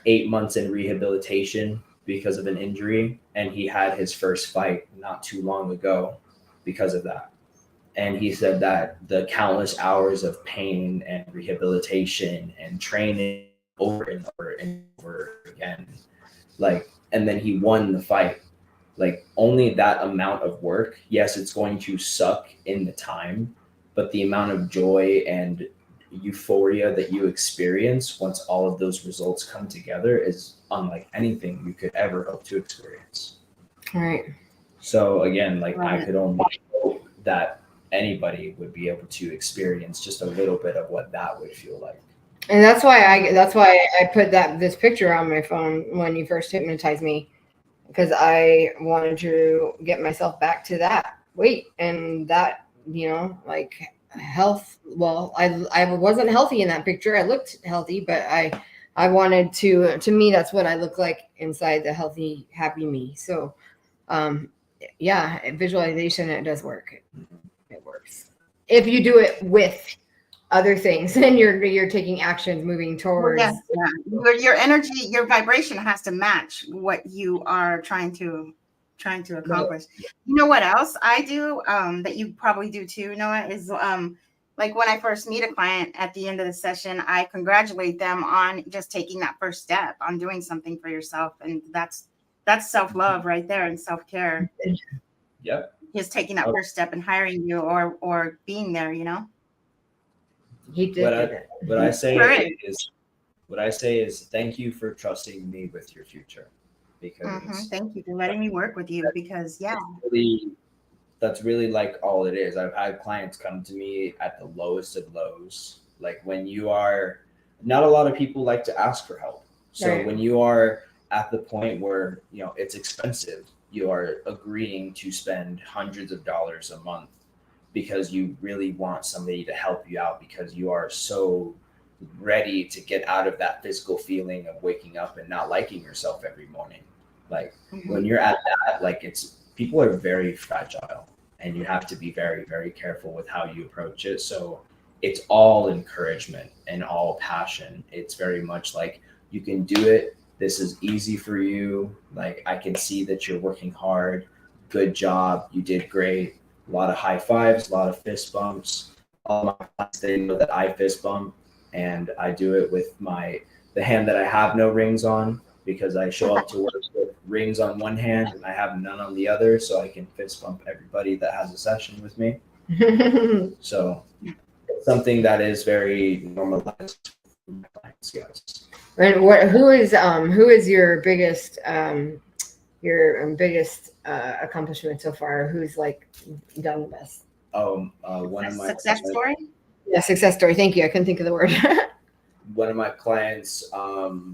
8 months in rehabilitation because of an injury, and he had his first fight not too long ago because of that. And he said that the countless hours of pain and rehabilitation and training over and over and over again, like, and then he won the fight. Like, only that amount of work, yes, it's going to suck in the time, but the amount of joy and euphoria that you experience once all of those results come together is unlike anything you could ever hope to experience. Right. So again, like, Right. I could only hope that anybody would be able to experience just a little bit of what that would feel like. And that's why I put this picture on my phone when you first hypnotized me, because I wanted to get myself back to that weight and that, like, health. Well, I wasn't healthy in that picture. I looked healthy, but I wanted to me, that's what I look like inside, the healthy, happy me. So, yeah, visualization, it does work. It works. If you do it with other things and you're taking actions moving towards. Yes, yeah. Your energy, your vibration has to match what you are trying to accomplish. You know what else I do that you probably do too, Noah, is like when I first meet a client at the end of the session, I congratulate them on just taking that first step, on doing something for yourself. And that's self-love right there, and self-care. Yep. Just taking that first step and hiring you or being there, He did. What I say is thank you for trusting me with your future, because thank you for letting me work with you, because that's really like all it is. I've had clients come to me at the lowest of lows. Like, when you are, not a lot of people like to ask for help. So Right. when you are at the point where, it's expensive, you are agreeing to spend hundreds of dollars a month because you really want somebody to help you out, because you are so ready to get out of that physical feeling of waking up and not liking yourself every morning. Like, when you're at that, like, people are very fragile, and you have to be very, very careful with how you approach it. So it's all encouragement and all passion. It's very much like, you can do it. This is easy for you. Like, I can see that you're working hard. Good job. You did great. A lot of high fives, a lot of fist bumps. All my clients, they know that I fist bump, and I do it with the hand that I have no rings on, because I show up to work with rings on one hand and I have none on the other, so I can fist bump everybody that has a session with me. So it's something that is very normalized for my clients, guys. And who is your biggest accomplishment so far? Who's like done the best? One of my success story. Yeah, success story. Thank you. I couldn't think of the word. One of my clients,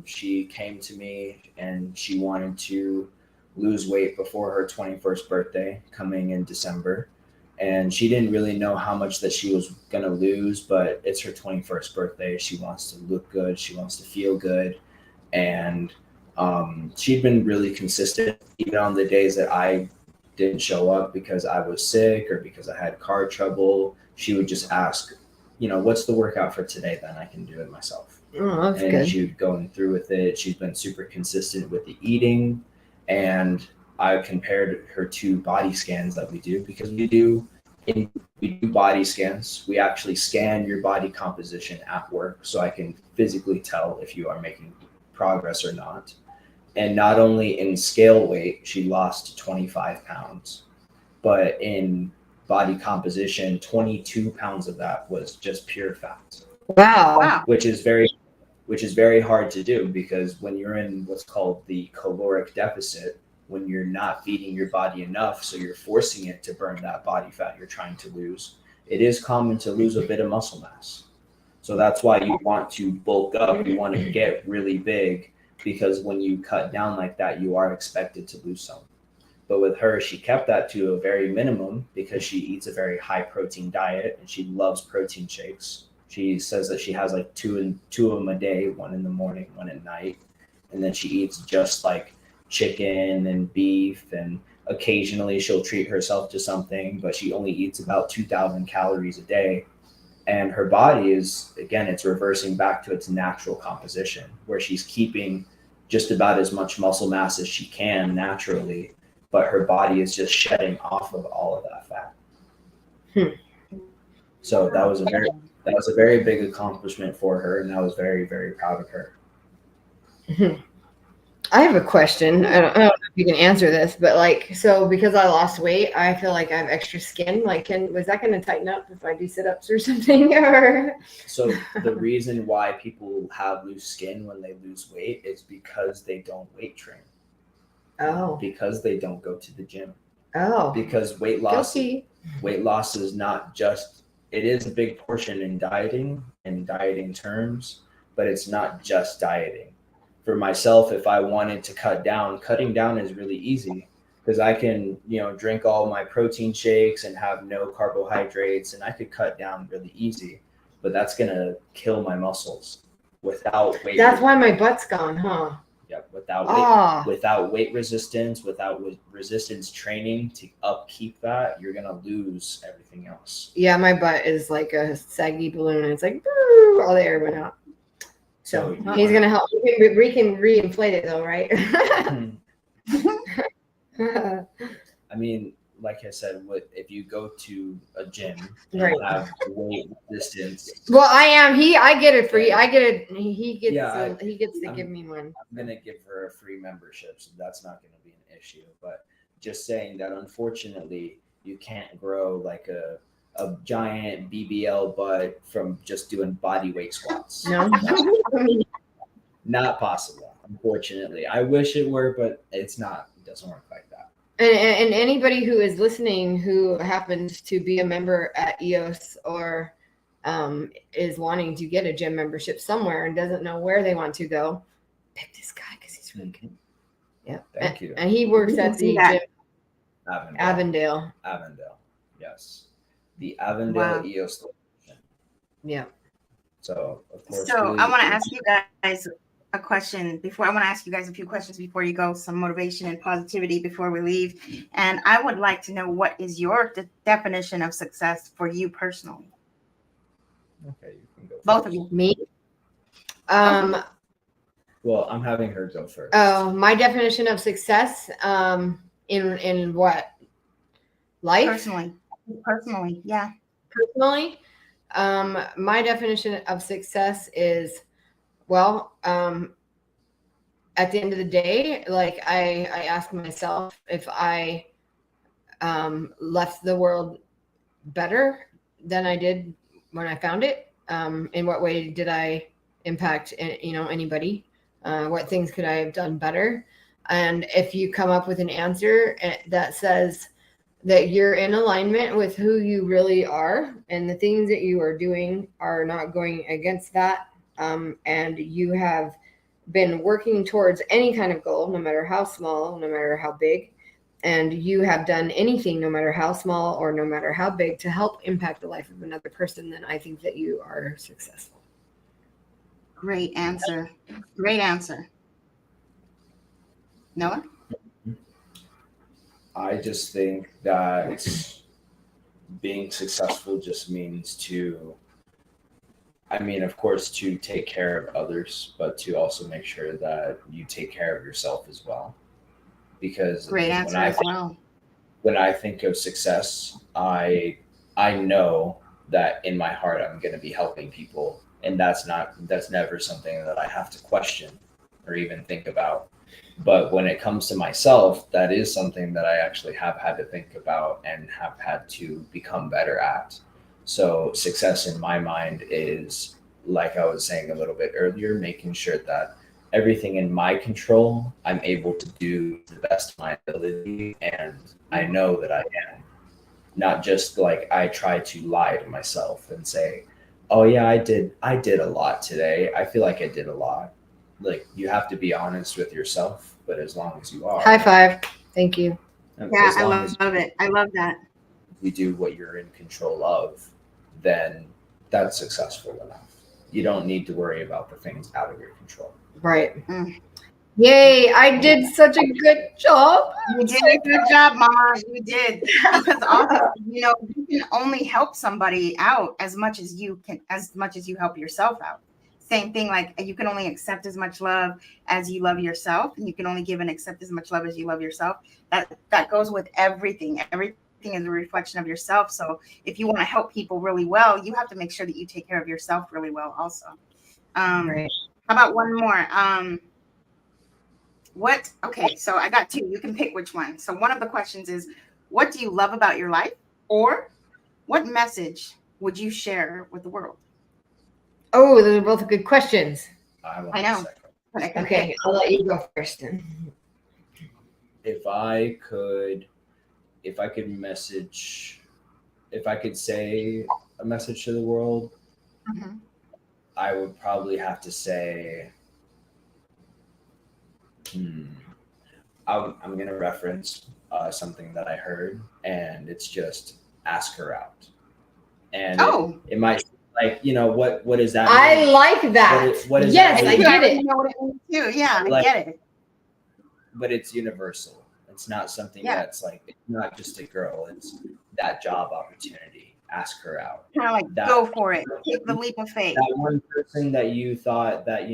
she came to me and she wanted to lose weight before her 21st birthday coming in December. And she didn't really know how much that she was going to lose, but it's her 21st birthday. She wants to look good. She wants to feel good. And she'd been really consistent, even on the days that I didn't show up because I was sick or because I had car trouble. She would just ask, what's the workout for today? Then I can do it myself. Oh, that's and good. She would go through with it. She's been super consistent with the eating. And I compared her to body scans that we do, because we do body scans. We actually scan your body composition at work, so I can physically tell if you are making progress or not. And not only in scale weight, she lost 25 pounds, but in body composition, 22 pounds of that was just pure fat. Wow. Which is very hard to do, because when you're in what's called the caloric deficit, when you're not feeding your body enough, so you're forcing it to burn that body fat you're trying to lose, it is common to lose a bit of muscle mass. So that's why you want to bulk up. You want to get really big, because when you cut down like that, you are expected to lose some. But with her, she kept that to a very minimum, because she eats a very high protein diet and she loves protein shakes. She says that she has like two of them a day, one in the morning, one at night. And then she eats just like chicken and beef, and occasionally she'll treat herself to something, but she only eats about 2,000 calories a day. And her body is, again, it's reversing back to its natural composition, where she's keeping just about as much muscle mass as she can naturally, but her body is just shedding off of all of that fat. So that was a very big accomplishment for her, and I was very, very proud of her. I have a question. I don't know if you can answer this, but like, so because I lost weight, I feel like I have extra skin. Like, was that going to tighten up if I do sit-ups or something? Or So the reason why people have loose skin when they lose weight is because they don't weight train. Oh. Because they don't go to the gym. Oh. Because weight loss Guilty. is not just, it is a big portion in dieting terms, but it's not just dieting. For myself, if I wanted to cutting down is really easy, because I can, drink all my protein shakes and have no carbohydrates, and I could cut down really easy, but that's going to kill my muscles without weight. That's why my butt's gone, huh? Yep. Without weight resistance, without resistance training to upkeep that, you're going to lose everything else. Yeah. My butt is like a saggy balloon. It's like, boo, all the air went out. So he's going to help. We can re-inflate it though, right? I mean, like I said, if you go to a gym and Right. have weight resistance. Well, I get it free. I get it. He gets to give me one. I'm going to give her a free membership, so that's not going to be an issue. But just saying that, unfortunately, you can't grow like a giant BBL butt from just doing body weight squats. No. Not possible, unfortunately. I wish it were, but it's not. It doesn't work like that. And anybody who is listening who happens to be a member at EOS or is wanting to get a gym membership somewhere and doesn't know where they want to go, pick this guy because he's really good. Yeah. Thank you. And he works at the gym. Avondale. Yes. The Avondale EOS location. Yeah. So, of course. So I want to ask you guys a question before. I want to ask you guys a few questions before you go, some motivation and positivity before we leave. And I would like to know, what is your definition of success for you personally? Okay, you can go first. Both of you. Me? Well, I'm having her go first. Oh, my definition of success in what? Life? Personally, yeah. Personally, my definition of success is, at the end of the day, like I ask myself if I left the world better than I did when I found it. In what way did I impact, anybody? What things could I have done better? And if you come up with an answer that says that you're in alignment with who you really are, and the things that you are doing are not going against that, and you have been working towards any kind of goal, no matter how small, no matter how big, and you have done anything, no matter how small or no matter how big, to help impact the life of another person, then I think that you are successful. Great answer. Noah? I just think that being successful just means of course, to take care of others, but to also make sure that you take care of yourself as well. Because great answer as well. When I think of success, I know that in my heart I'm going to be helping people, and that's never something that I have to question or even think about. But when it comes to myself, that is something that I actually have had to think about and have had to become better at. So success in my mind is, like I was saying a little bit earlier, making sure that everything in my control, I'm able to do to the best of my ability. And I know that I am. Not just like I try to lie to myself and say, oh yeah, I did a lot today. I feel like I did a lot. Like, you have to be honest with yourself, but as long as you are. High five. Thank you. Yeah, I love it. I love that. You do what you're in control of, then that's successful enough. You don't need to worry about the things out of your control. Right. Yay, I did such a good job. You did a good job, Mama. You did. Because also, you can only help somebody out as much as you help yourself out. Same thing, like you can only accept as much love as you love yourself, and you can only give and accept as much love as you love yourself. That goes with everything. Everything is a reflection of yourself. So if you want to help people really well, you have to make sure that you take care of yourself really well also. Right. How about one more? Okay, so I got two. You can pick which one. So one of the questions is, what do you love about your life? Or what message would you share with the world? Oh, those are both good questions. I know. Okay, I'll let you go first. If I could say a message to the world, Mhm. I would probably have to say, I'm going to reference something that I heard, and it's just ask her out. And it might seem like, what does that mean? I like that. What is yes, that I get it. You know what it means too. Yeah, Like, I get it. But it's universal. It's not something that's like, it's not just a girl. It's that job opportunity. Ask her out. Kind of like go for it. Take the leap of faith. That one person that you thought that,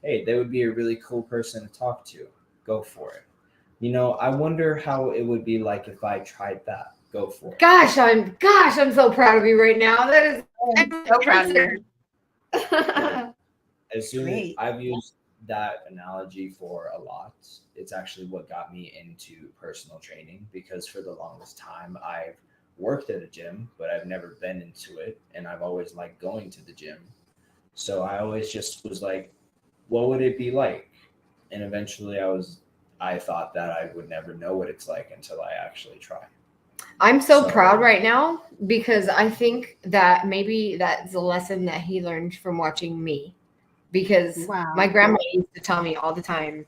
hey, they would be a really cool person to talk to. Go for it. I wonder how it would be like if I tried that. Go for it. Gosh, I'm so proud of you right now. That is so proud of you. As soon as I've used that analogy for a lot, it's actually what got me into personal training, because for the longest time I've worked at a gym, but I've never been into it, and I've always liked going to the gym. So I always just was like, what would it be like? And eventually I thought that I would never know what it's like until I actually try. I'm so proud right now, because I think that maybe that's a lesson that he learned from watching me, because my grandma used to tell me all the time.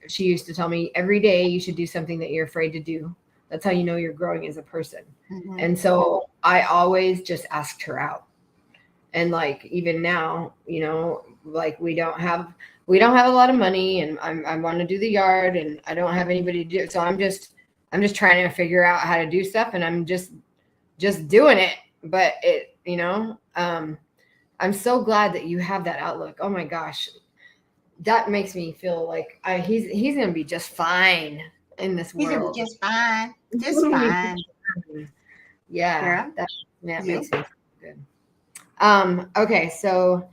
She used to tell me every day you should do something that you're afraid to do. That's how you know you're growing as a person. Mm-hmm. And so I always just asked her out. And like, even now, like we don't have a lot of money, and I want to do the yard, and I don't have anybody to do it. So I'm just trying to figure out how to do stuff, and I'm just doing it. But I'm so glad that you have that outlook. Oh my gosh. That makes me feel like he's going to be just fine in this world. He's going to be just fine. Just fine. Yeah. That makes me feel good. Okay. So,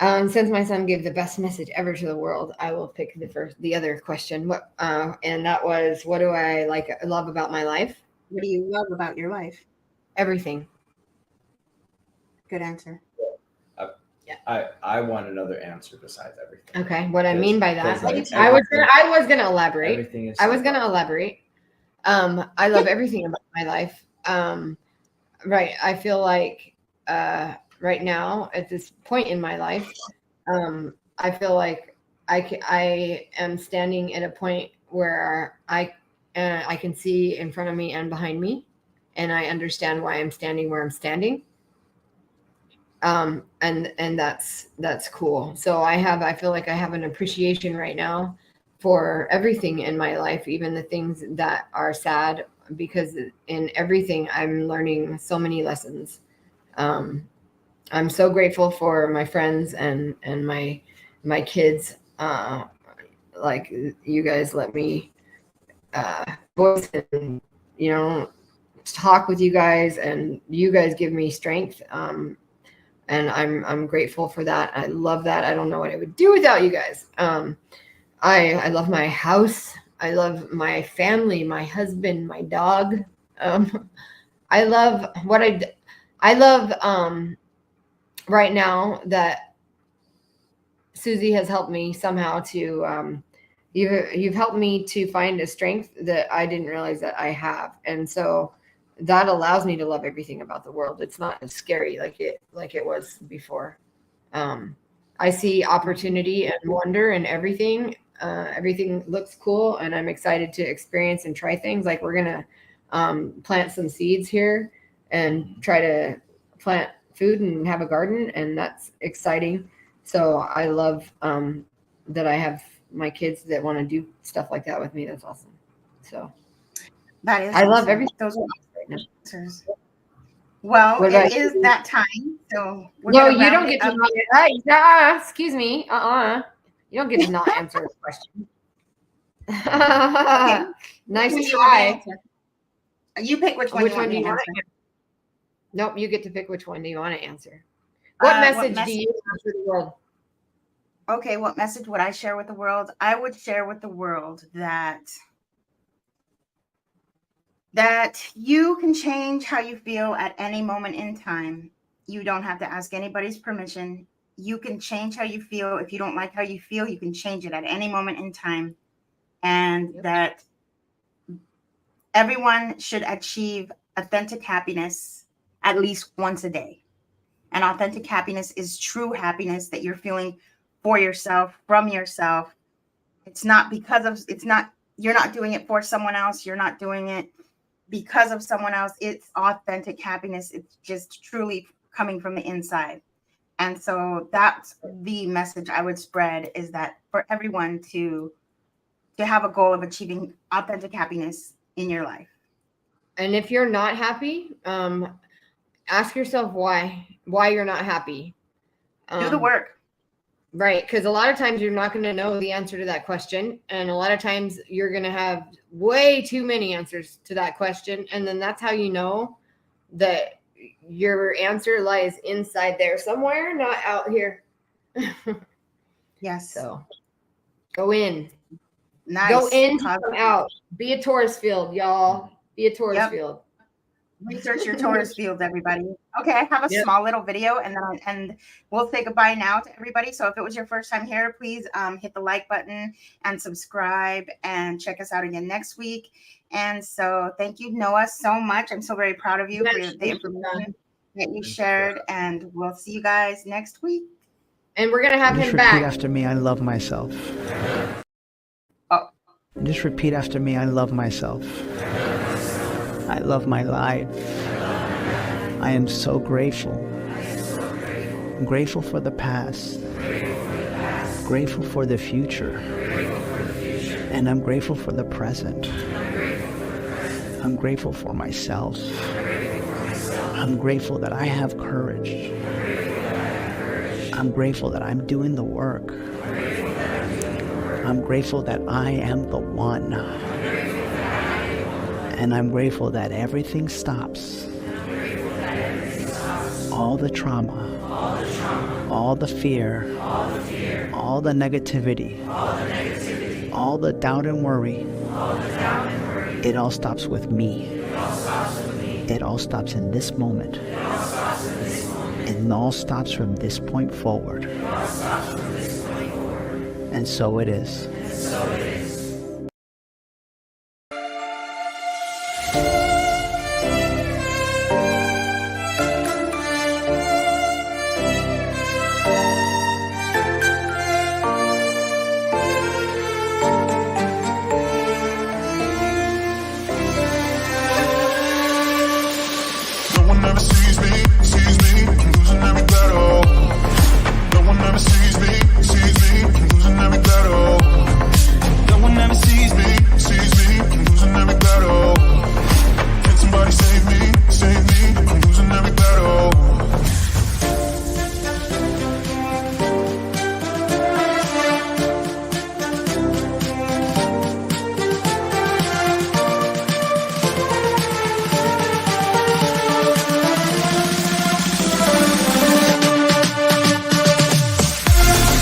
since my son gave the best message ever to the world, I will pick the other question. And that was, what do I love about my life? What do you love about your life? Everything. Good answer. I want another answer besides everything. Okay, what I mean by that, I was gonna elaborate. Everything is. I was gonna elaborate. I love everything about my life. Right. I feel like right now at this point in my life, I feel like I am standing at a point where I can see in front of me and behind me, and I understand why I'm standing where I'm standing. And that's cool. So I feel like I have an appreciation right now for everything in my life, even the things that are sad, because in everything I'm learning so many lessons. I'm so grateful for my friends and my kids. Like you guys let me voice and talk with you guys, and you guys give me strength. And I'm grateful for that. I love that. I don't know what I would do without you guys. I love my house. I love my family, my husband, my dog. I love right now that Susie has helped me somehow to, you've helped me to find a strength that I didn't realize that I have. And so that allows me to love everything about the world. It's not as scary like it was before. I see opportunity and wonder in everything. Everything looks cool, and I'm excited to experience and try things. Like we're gonna plant some seeds here and try to plant food and have a garden, and that's exciting. So I love that I have my kids that want to do stuff like that with me. That's awesome. So That is I love awesome. everything. Those are answers. Well, What it about is you? that time. So we're No, gonna you round don't it get to up. not, excuse me. You don't get to not answer a question. Okay. Nice Which one do you want me to try. answer? You pick which one Which you want one do me you to want answer. to answer? Nope, you get to pick which one do you want to answer. What message do you have for the world? Okay, what message would I share with the world? I would share with the world that you can change how you feel at any moment in time. You don't have to ask anybody's permission. You can change how you feel. If you don't like how you feel, you can change it at any moment in time. And that everyone should achieve authentic happiness at least once a day. And authentic happiness is true happiness that you're feeling for yourself, from yourself. It's not you're not doing it for someone else. You're not doing it because of someone else. It's authentic happiness. It's just truly coming from the inside. And so that's the message I would spread, is that for everyone to have a goal of achieving authentic happiness in your life. And if you're not happy, ask yourself why you're not happy. Do the work. Right, because a lot of times you're not going to know the answer to that question, and a lot of times you're going to have way too many answers to that question, and then that's how you know that your answer lies inside there somewhere, not out here. Yes. So go in. Nice. Go in, come out. Be a Taurus field, y'all. Be a Taurus field. Research your Taurus field, everybody. Okay, I have a small little video, and we'll say goodbye now to everybody. So if it was your first time here, please hit the like button and subscribe, and check us out again next week. And so thank you, Noah, so much. I'm so very proud of you for the information that you shared, and we'll see you guys next week. And we're gonna have him back. Repeat after me, I love myself. Oh. Just repeat after me, I love myself. I love my life. I am so grateful. I'm grateful for the past. Grateful for the future. And I'm grateful for the present. I'm grateful for myself. I'm grateful that I have courage. I'm grateful that I'm doing the work. I'm grateful that I am the one. And I'm grateful that everything stops. All the trauma, all the fear, all the negativity, all the doubt and worry, it all stops with me. It all stops in this moment. It all stops from this point forward. And so it is. No one ever sees me.